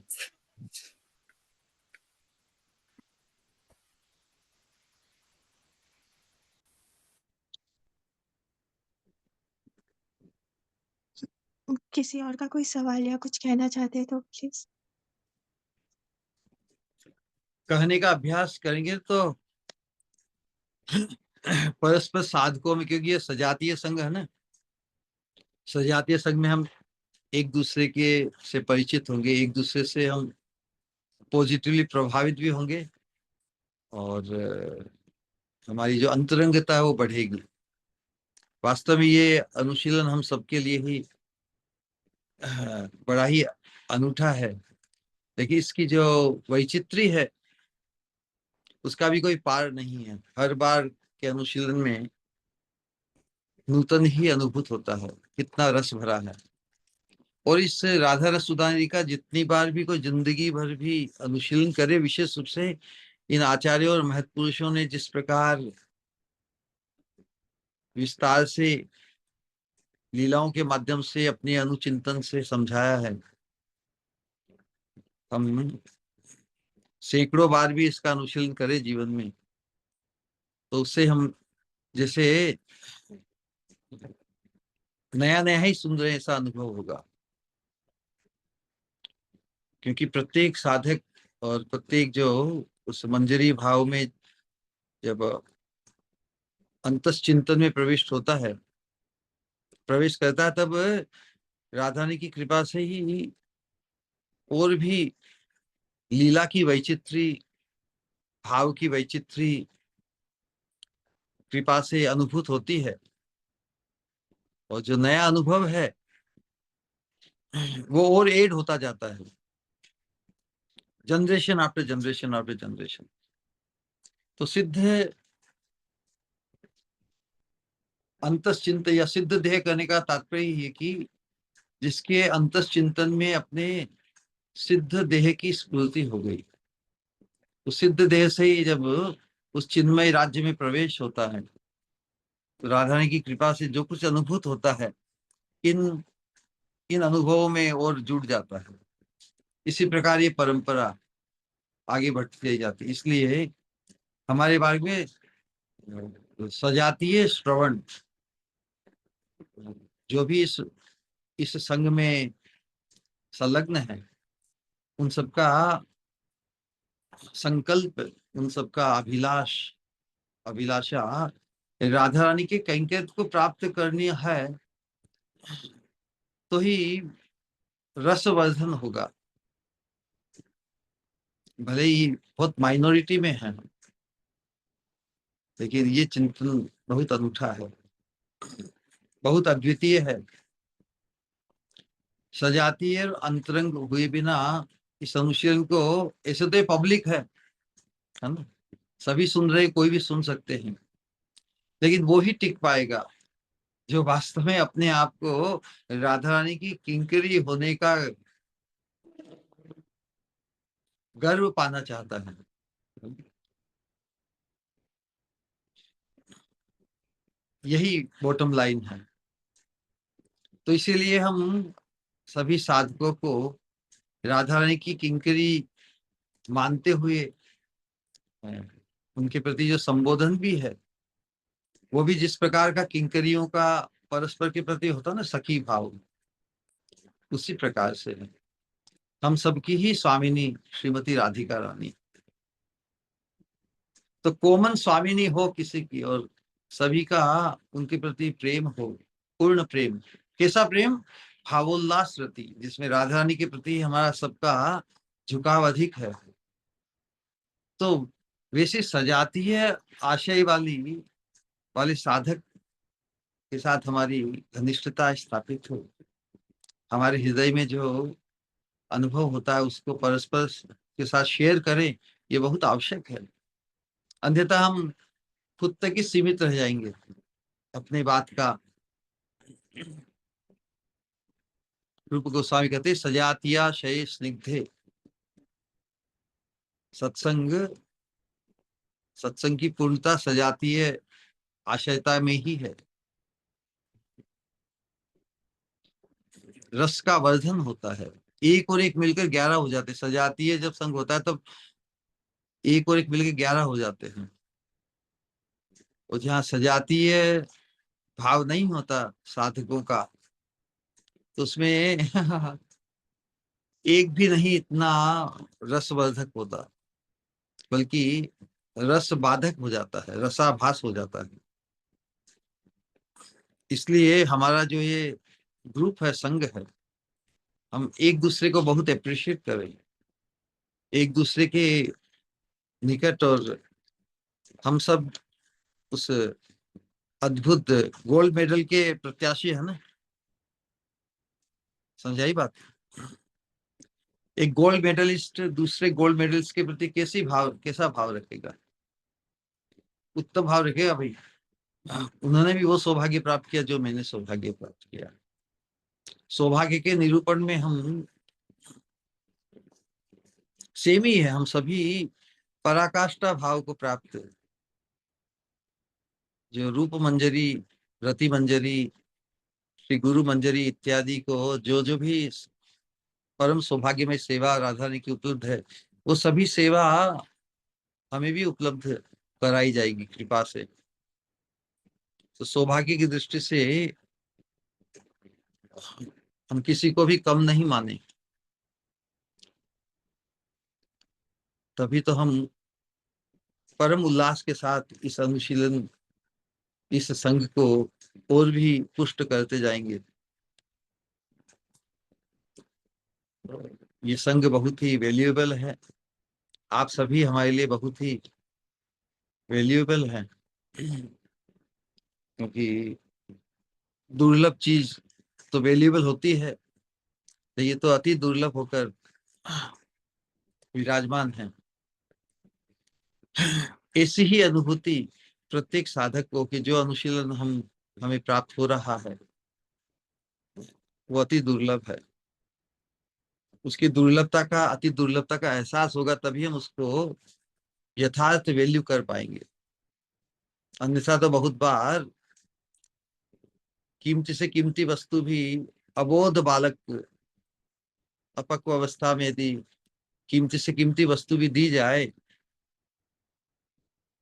किसी और का कोई सवाल या कुछ कहना चाहते हैं तो प्लीज। कहने का अभ्यास करेंगे तो परस्पर साधकों में, क्योंकि ये सजातीय संघ है ना, सजातीय संघ में हम एक दूसरे के से परिचित होंगे, एक दूसरे से हम पॉजिटिवली प्रभावित भी होंगे, और हमारी जो अंतरंगता है वो बढ़ेगी। वास्तव में ये अनुशीलन हम सबके लिए ही बड़ा ही अनूठा है, लेकिन इसकी जो वैचित्री है उसका भी कोई पार नहीं है। हर बार के अनुशीलन में नूतन ही अनुभूत होता है, कितना रस भरा है। और इस राधा रस उदाहरण का जितनी बार भी कोई जिंदगी भर भी अनुशीलन करे, विशेष रूप से इन आचार्यों और महत्पुरुषों ने जिस प्रकार विस्तार से लीलाओं के माध्यम से अपने अनुचिंतन से समझाया है, हम सैकड़ों बार भी इसका अनुशीलन करें जीवन में, तो उससे हम जैसे नया नया ही सुन रहे हैं ऐसा अनुभव होगा। क्योंकि प्रत्येक साधक और प्रत्येक जो उस मंजरी भाव में जब अंतस चिंतन में प्रविष्ट होता है, प्रवेश करता है, तब राधा रानी की कृपा से ही और भी लीला की वैचित्री, भाव की वैचित्री कृपा से अनुभूत होती है। और जो नया अनुभव है वो और ऐड होता जाता है, generation after generation after generation. तो सिद्ध अंतश्चिंतन या सिद्ध देह करने का तात्पर्य ये है कि जिसके अंतश्चिंतन में अपने सिद्ध देह की स्मृति हो गई, तो सिद्ध देह से ही जब उस चिन्मय राज्य में प्रवेश होता है, तो राधा रानी की कृपा से जो कुछ अनुभूत होता है, इन इन अनुभवों में और जुड़ जाता है। इसी प्रकार ये परंपरा आगे बढ़ती रही जाती है। इसलिए हमारे बारे में सजातीय श्रवण, जो भी इस संघ में संलग्न है, उन सबका संकल्प, उन सबका अभिलाषा राधा रानी के कैंकर्य को प्राप्त करनी है, तो ही रसवर्धन होगा। भले ही बहुत माइनॉरिटी में है, लेकिन ये चिंतन बहुत अनूठा है, बहुत अद्वितीय है। सजातीय और अंतरंग हुए बिना इस अनुशीलन को, ऐसे तो ये पब्लिक है ना, सभी सुन रहे, कोई भी सुन सकते हैं, लेकिन वो ही टिक पाएगा जो वास्तव में अपने आप को राधा रानी की किंकरी होने का गर्व पाना चाहता है। यही बॉटम लाइन है। तो इसीलिए हम सभी साधकों को राधा रानी की किंकरी मानते हुए उनके प्रति जो संबोधन भी है, वो भी जिस प्रकार का किंकरियों का परस्पर के प्रति होता ना सखी भाव, उसी प्रकार से है। हम सबकी ही स्वामिनी श्रीमती राधिका रानी, तो कॉमन स्वामिनी हो किसी की, और सभी का उनके प्रति प्रेम हो, पूर्ण प्रेम। कैसा प्रेम? भावोल्लास रति, जिसमें राधा रानी के प्रति हमारा सबका झुकाव अधिक है। तो वैसे सजातीय आशय वाले साधक के साथ हमारी घनिष्ठता स्थापित हो, हमारे हृदय में जो अनुभव होता है उसको परस्पर के साथ शेयर करें, ये बहुत आवश्यक है। अन्यथा हम खुद तक ही सीमित रह जाएंगे अपने बात का। रूप गोस्वामी कहते सजातिया शय स्निग्धे, सत्संग सत्संग की पूर्णता सजातीय आशयता में ही है। रस का वर्धन होता है, एक और एक मिलकर 11 हो जाते हैं। सजातीय जब संग होता है तब एक और एक मिलकर 11 हो जाते हैं, और जहाँ सजातीय भाव नहीं होता साधकों का, तो उसमें एक भी नहीं इतना रसवर्धक होता, बल्कि रस बाधक हो जाता है, रसाभास हो जाता है। इसलिए हमारा जो ये ग्रुप है, संघ है, हम एक दूसरे को बहुत अप्रिशिएट करें, एक दूसरे के निकट, और हम सब उस अद्भुत गोल्ड मेडल के प्रत्याशी है ना। समझाई बात? एक गोल्ड मेडलिस्ट दूसरे गोल्ड मेडलिस्ट के प्रति कैसा भाव रखेगा? उत्तम भाव रखेगा भाई। उन्होंने भी वो सौभाग्य प्राप्त किया जो मैंने सौभाग्य प्राप्त किया। सौभाग्य के निरूपण में हम सेम ही है, हम सभी पराकाष्ठा भाव को प्राप्त, जो रूप मंजरी, रति मंजरी, श्री गुरु मंजरी इत्यादि को जो जो भी परम सौभाग्य में सेवा राधा रानी की उपलब्ध है, वो सभी सेवा हमें भी उपलब्ध कराई जाएगी कृपा से। तो सौभाग्य की दृष्टि से हम किसी को भी कम नहीं माने, तभी तो हम परम उल्लास के साथ इस अनुशीलन, इस संघ को और भी पुष्ट करते जाएंगे। ये संघ बहुत ही वैल्यूएबल है, आप सभी हमारे लिए बहुत ही वैल्यूएबल है, क्योंकि दुर्लभ चीज तो वैल्यूएबल होती है, तो ये तो अति दुर्लभ होकर विराजमान है। ऐसी ही अनुभूति प्रत्येक साधक को कि जो अनुशीलन हमें प्राप्त हो रहा है वो अति दुर्लभ है। उसकी दुर्लभता का, अति दुर्लभता का एहसास होगा तभी हम उसको यथार्थ वैल्यू कर पाएंगे। अन्यथा तो बहुत बार कीमती से कीमती वस्तु भी अबोध बालक अपक्व अवस्था में यदि कीमती से कीमती वस्तु भी दी जाए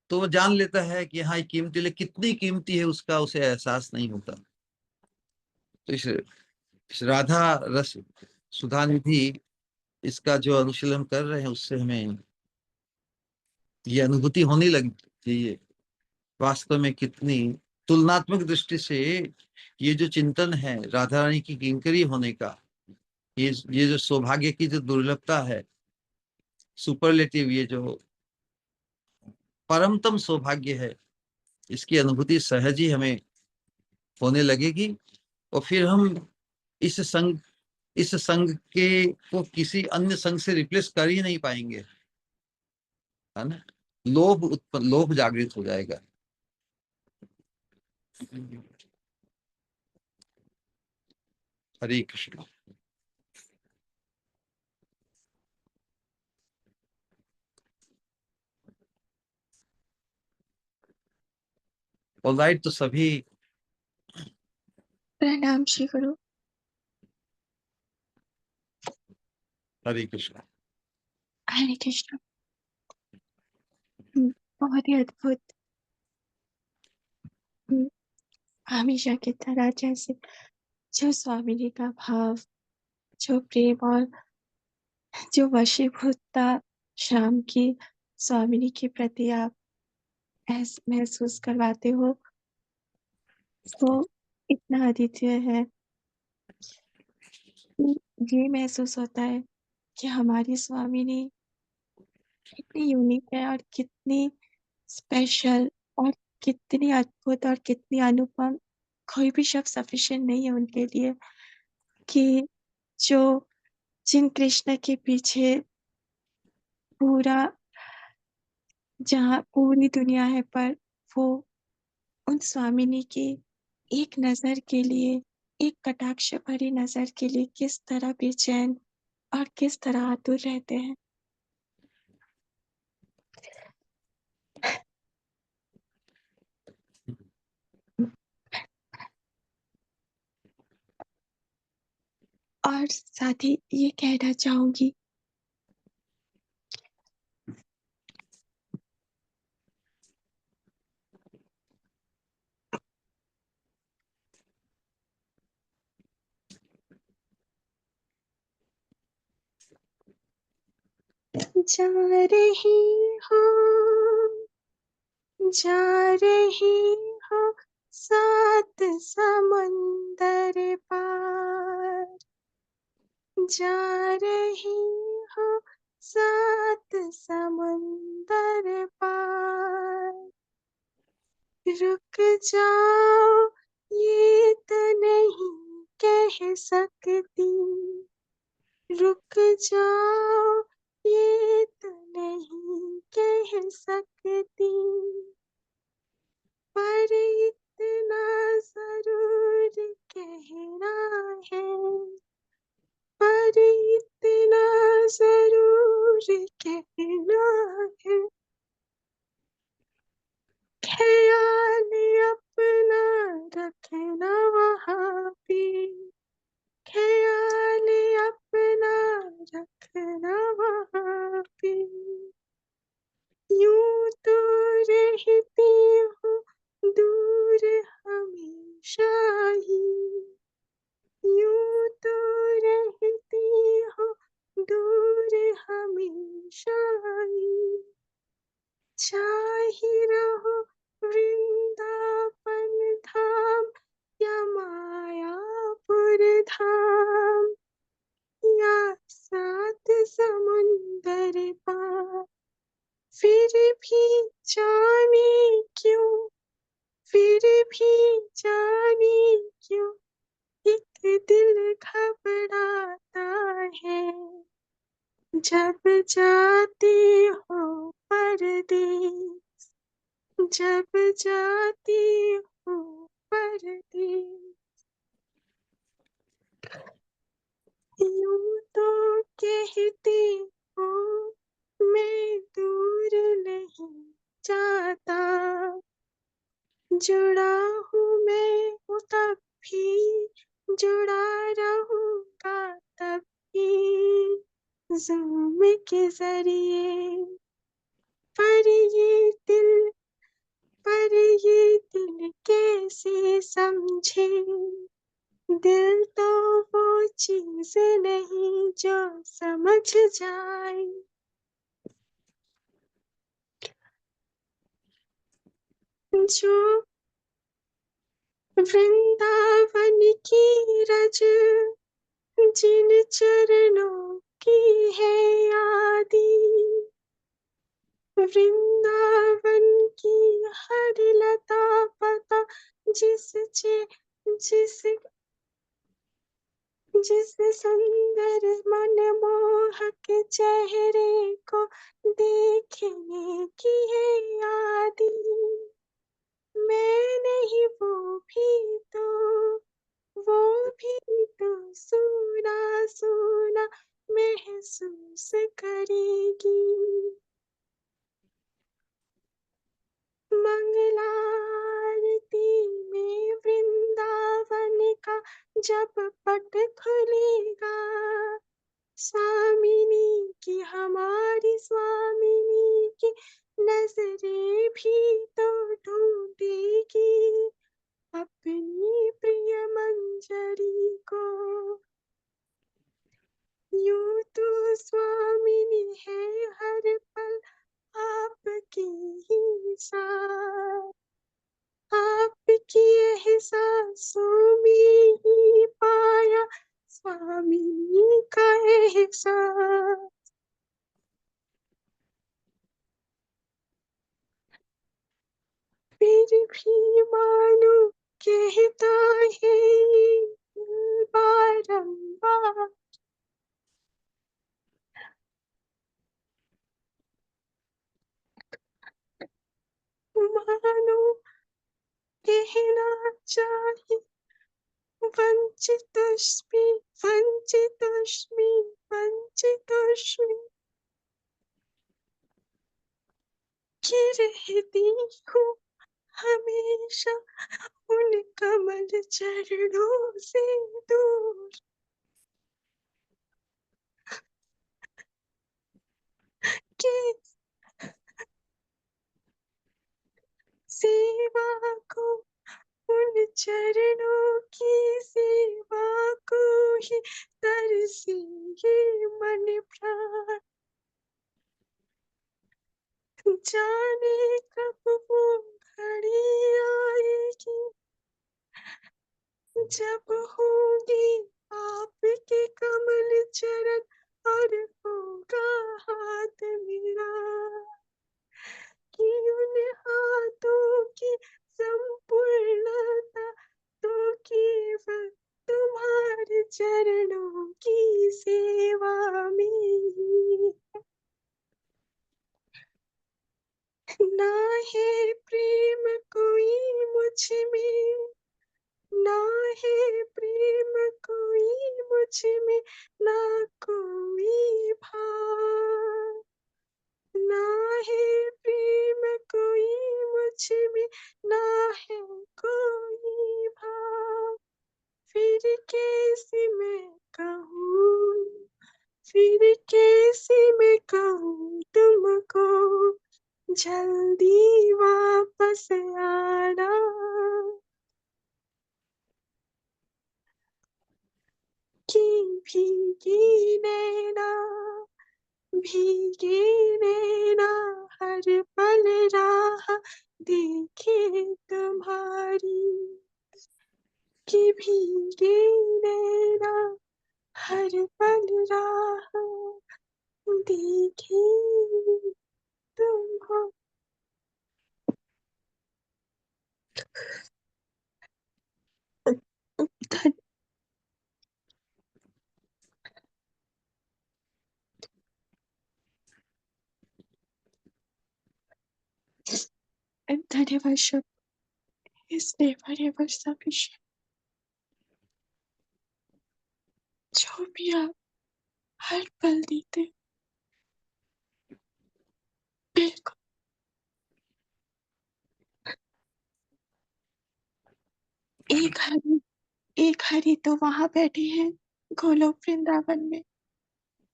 तो वो जान लेता है कि हाँ ये कीमती, लेकिन कितनी कीमती है उसका उसे एहसास नहीं होता। तो इस राधा रस सुधा निधि इसका जो अनुशीलन कर रहे हैं उससे हमें ये अनुभूति होने लगी चाहिए वास्तव में कितनी तुलनात्मक दृष्टि से ये जो चिंतन है राधा रानी की किंकरी होने का, ये जो सौभाग्य की जो दुर्लभता है, सुपरलेटिव, ये जो परमतम सौभाग्य है, इसकी अनुभूति सहज ही हमें होने लगेगी। और फिर हम इस संग के को किसी अन्य संग से रिप्लेस कर ही नहीं पाएंगे, है ना। लोभ जागृत हो जाएगा। हरे कृष्ण। ऑलराइट, तो सभी प्रणाम श्री गुरु। हरे कृष्ण। हरे कृष्ण। बहुत ही अद्भुत। हम्म, हमेशा की तरह जैसे जो स्वामी जी का भाव, जो प्रेम और जो वशीभूतता शाम की स्वामिनी के प्रति आप महसूस करवाते हो, वो इतना अद्वितीय है कि ये महसूस होता है कि हमारी स्वामिनी कितनी यूनिक है और कितनी स्पेशल और कितनी अद्भुत और कितनी अनुपम। कोई भी शब्द सफिशिएंट नहीं है उनके लिए कि जो जिन कृष्ण के पीछे पूरा जहाँ पूरी दुनिया है, पर वो उन स्वामिनी की एक नज़र के लिए, एक कटाक्ष भरी नज़र के लिए किस तरह बेचैन और किस तरह आतुर रहते हैं। और साथ ही ये कहना चाहूँगी जा रही हूँ, जा रही हूँ सात समंदर पार, जा रही हूँ सात समंदर पार, रुक जाओ ये तो नहीं कह सकती, रुक जाओ ये तो नहीं कह सकती, पर इतना जरूर कहना है, पर इतना जरूर कहना है, ख्याल अपना रखना वहाँ पे, ख्याल अपना रखना वहाँ पे, यूं तो रहती हूँ दूर हमेशा ही, यूं तो रहती हूँ दूर हमेशा जब जाती हो परदेस, जब जाती हो परदेस, यूं तो कहती हो मैं दूर नहीं जाता, जुड़ा हूँ मैं हूँ तब भी, जुड़ा रहूंगा तब भी, ज़ूम के जरिए। पर ये दिल, पर ये दिल कैसे समझे, दिल तो वो चीज नहीं जो समझ जाए। जो वृंदावन की रज, जिन चरणों की है आदि, वृंदावन की हर लता पता, जिस जिस जिस सुंदर मनमोहक चेहरे को देखने की है आदि, मैं नहीं वो भी तो सुना सुना महसूस करेगी। मंगला आरती में वृंदावन का जब पट खुलेगा, स्वामिनी की हमारी स्वामिनी की नजरें भी तो ढूंढेगी अपनी प्रिय मंजरी को। यूं तो स्वामिनी है हर पल आपकी ही साथ, आपकी एहसासों में ही पाया स्वामी का एहसास। फिर भी मानो कहता है ये दिल बारंबार, मानो कहना चाहे वंचितोष्मि, वंचितोष्मि, वंचितोष्मि, कि रहती हूँ हमेशा उन कमल चरणों से दूर, कि सेवा को, उन चरणों की सेवा को ही तरसी ये मन प्राण। जाने कब वो घड़ी आएगी जब होंगी आपके कमल चरण और होगा हाथ मेरा, कि उन हाथों की संपूर्णता तो केवल तुम्हारे चरणों की सेवा में ही। ना है प्रेम कोई मुझ में, ना है प्रेम कोई मुझ में, ना कोई भाव, ना है प्रेम कोई मुझ में, ना है कोई भाव। फिर कैसे मैं कहूँ, फिर कैसे मैं कहूँ तुमको जल्दी वापस आना, कि भीगी नैना, भीगे नैना हर पल राह देखे तुम्हारी, कि भीगे नैना हर पल राह देखे तुम्हारी। धन्यवाद शब्द इज नेवर एवर सफिशिएंट। जो भी आप हर पल देते हो, बिल्कुल एक हरि तो वहां बैठे हैं गोलोक वृंदावन में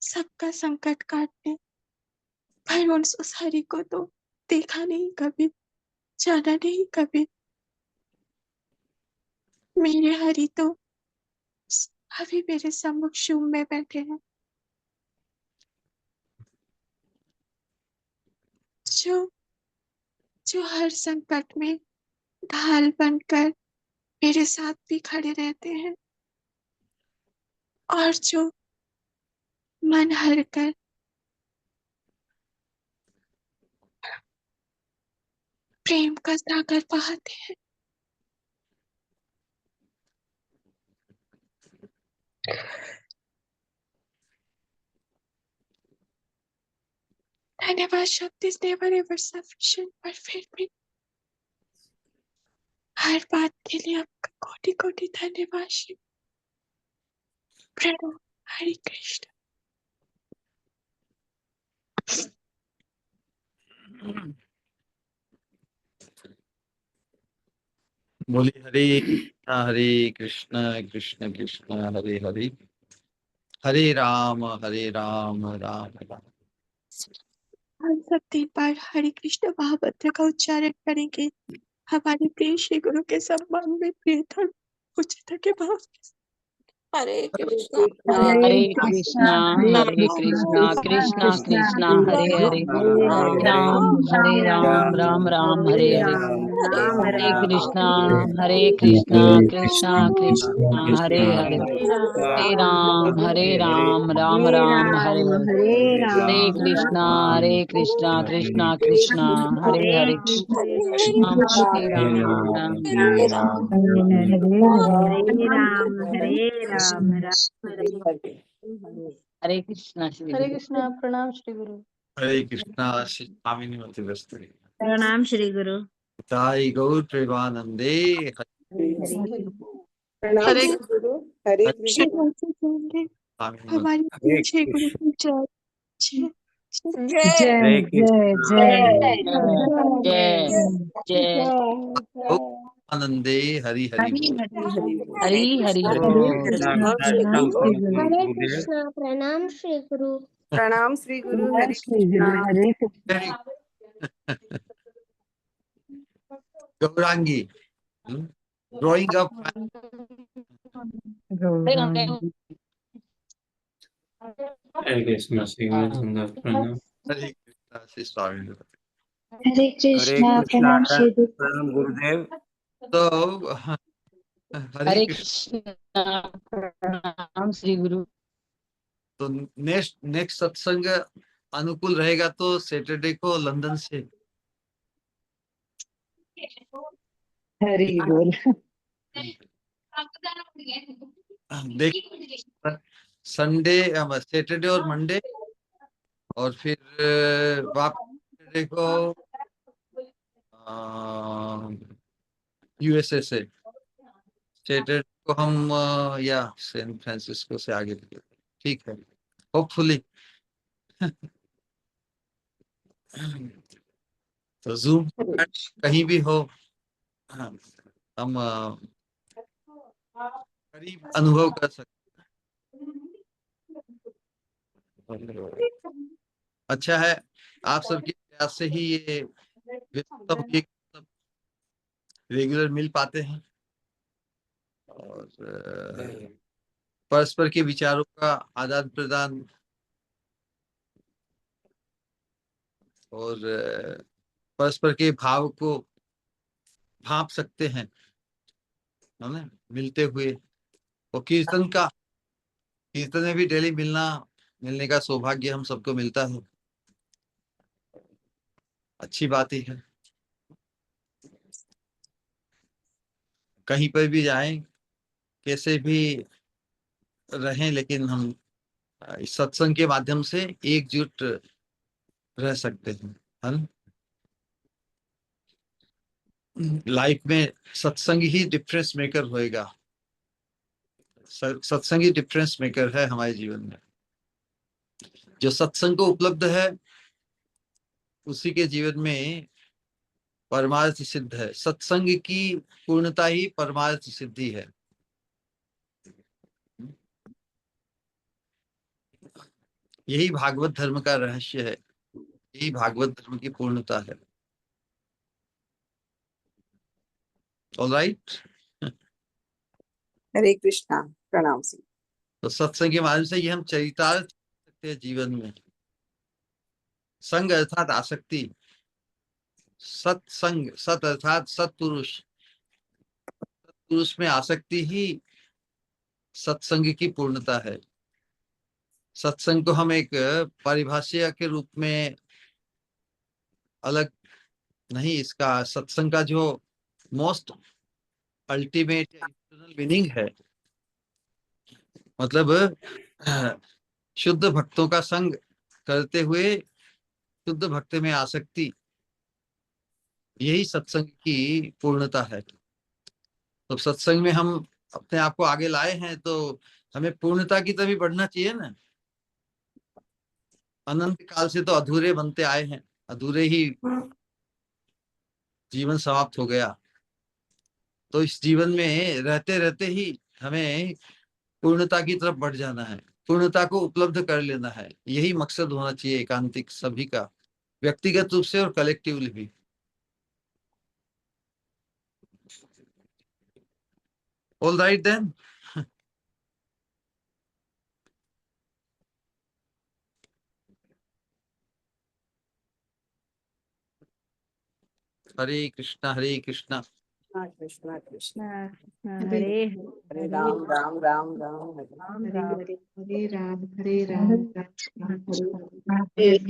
सबका संकट काटने, पर उस हरि को तो देखा नहीं कभी, जाना नहीं कभी। मेरे हरि तो अभी मेरे सम्मुख शूम में बैठे हैं, जो जो हर संकट में ढाल बनकर मेरे साथ भी खड़े रहते हैं, और जो मन हर कर प्रेम का सागर बहाते हैं। धन्यवाद शब्द इज नेवर एवर सफिशिएंट, पर फिर भी हर बात के लिए आपका कोटि कोटि धन्यवाद शिव। प्रणव। हरे कृष्ण। बोलिए हरे कृष्ण कृष्ण कृष्ण हरे हरे, हरे राम राम राम। हम सब 3 बार हरे कृष्ण महामंत्र का उच्चारण करेंगे हमारे प्रिय श्री गुरु के सम्मान में, प्रियतम उच्चता के भाव के साथ। हरे कृष्णा हरे हरे कृष्णा कृष्णा हरे हरे कृष्णा कृष्णा कृष्णा कृष्णा कृष्णा कृष्णा हरे हरे हरे, हरे हरे हरे राम हरे राम राम राम हरे हरे हरे। राम हरे राम हरे राम कृष्णा हरे कृष्णा हरे कृष्णा कृष्ण कृष्णा हरे हरे, हरे राम राम हरे राम हरे राम हरे। हरे हरे राम कृष्णा कृष्णा कृष्णा हरे हरे हरे, कृष्ण राम हरे राम राम हरे राम हरे राम हरे कृष्णा श्री हरे गुरु। कृष्णा। प्रणाम श्री गुरु। हरे कृष्णा श्री स्वामी निवृत्ति वस्तु प्रणाम श्री गुरु। ताई गौर प्रेमानंदे प्रणाम हरे श्री गुरु। हरे कृष्ण। शुरुआत से जाएंगे स्वामी निवृत्ति। हमारे प्रिय श्री गुरु की जय जय जय जय जय जय जय आनंदे हरि हरि हरी बोल। हरी हरी बोल। हरी हरि हरे बोल। कृष्णा प्रणाम श्री गुरु। हरे कृष्णा प्रणाम श्री गुरु। प्रणाम श्री गुरु। प्रणाम हरे श्री गुरु। Krishna. Hare Krishna. Very Gaurangi growing up Gaurang हरे कृष्णा श्री गुरु चंद्र प्रणाम। हरे कृष्णा श्री स्वामी निवृत्ति। हरे हरे कृष्णा कृष्णा प्रणाम श्री गुरु। प्रणाम गुरुदेव। तो हरे हरे कृष्ण। कृष्णा प्रणाम श्री गुरु। तो नेक्स्ट सत्संग अनुकूल रहेगा तो सैटरडे को लंदन से हरी बोल। देख संडे सैटरडे और मंडे, और फिर वापस सैटरडे को यूएसए से। सैटरडे को हम या सैन फ्रांसिस्को से आगे निकलते हैं। ठीक है, होपफुली। तो जूम कहीं भी हो, हाँ, हम करीब अनुभव कर सकते हैं। अच्छा है, आप सबके प्रयास से ही ये सब रेगुलर मिल पाते हैं, और परस्पर के विचारों का आदान प्रदान और परस्पर के भाव को भाप सकते हैं, है ना, मिलते हुए। और कीर्तन में भी डेली मिलने का सौभाग्य हम सबको मिलता है। अच्छी बात ही है। कहीं पर भी जाएं, कैसे भी रहें, लेकिन हम इस सत्संग के माध्यम से एकजुट रह सकते हैं, है ना? लाइफ में सत्संग ही डिफरेंस मेकर होएगा। सत्संग ही डिफरेंस मेकर है हमारे जीवन में। जो सत्संग को उपलब्ध है उसी के जीवन में परमार्थ सिद्ध है। सत्संग की पूर्णता ही परमार्थ सिद्धि है। यही भागवत धर्म का रहस्य है, यही भागवत धर्म की पूर्णता है। ऑलराइट। हरे कृष्णा। प्रणाम श्री। तो सत्संग के माध्यम से ये हम चरितार्थ सकते हैं जीवन में। संग अर्थात आसक्ति, सत्संग, सत अर्थात सत्पुरुष, सत्पुरुष में आसक्ति ही सत्संग की पूर्णता है। सत्संग को हम एक परिभाषा के रूप में अलग नहीं, इसका सत्संग का जो मोस्ट अल्टीमेट इंटरनल मीनिंग है, मतलब शुद्ध भक्तों का संग करते हुए शुद्ध भक्त में आसक्ति, यही सत्संग की पूर्णता है। तो सत्संग में हम अपने आप को आगे लाए हैं तो हमें पूर्णता की तरफ बढ़ना चाहिए ना। अनंत काल से तो अधूरे बनते आए हैं, अधूरे ही जीवन समाप्त हो गया। तो इस जीवन में रहते रहते ही हमें पूर्णता की तरफ बढ़ जाना है, पूर्णता को उपलब्ध कर लेना है। यही मकसद होना चाहिए एकांतिक सभी का, व्यक्तिगत रूप से और कलेक्टिवली भी। All right then. Hare Krishna Hare Krishna Krishna Krishna Hare Hare Ram Ram Ram Ram Hare Hare Ram Hare Ram Ram Ram Hare हरे।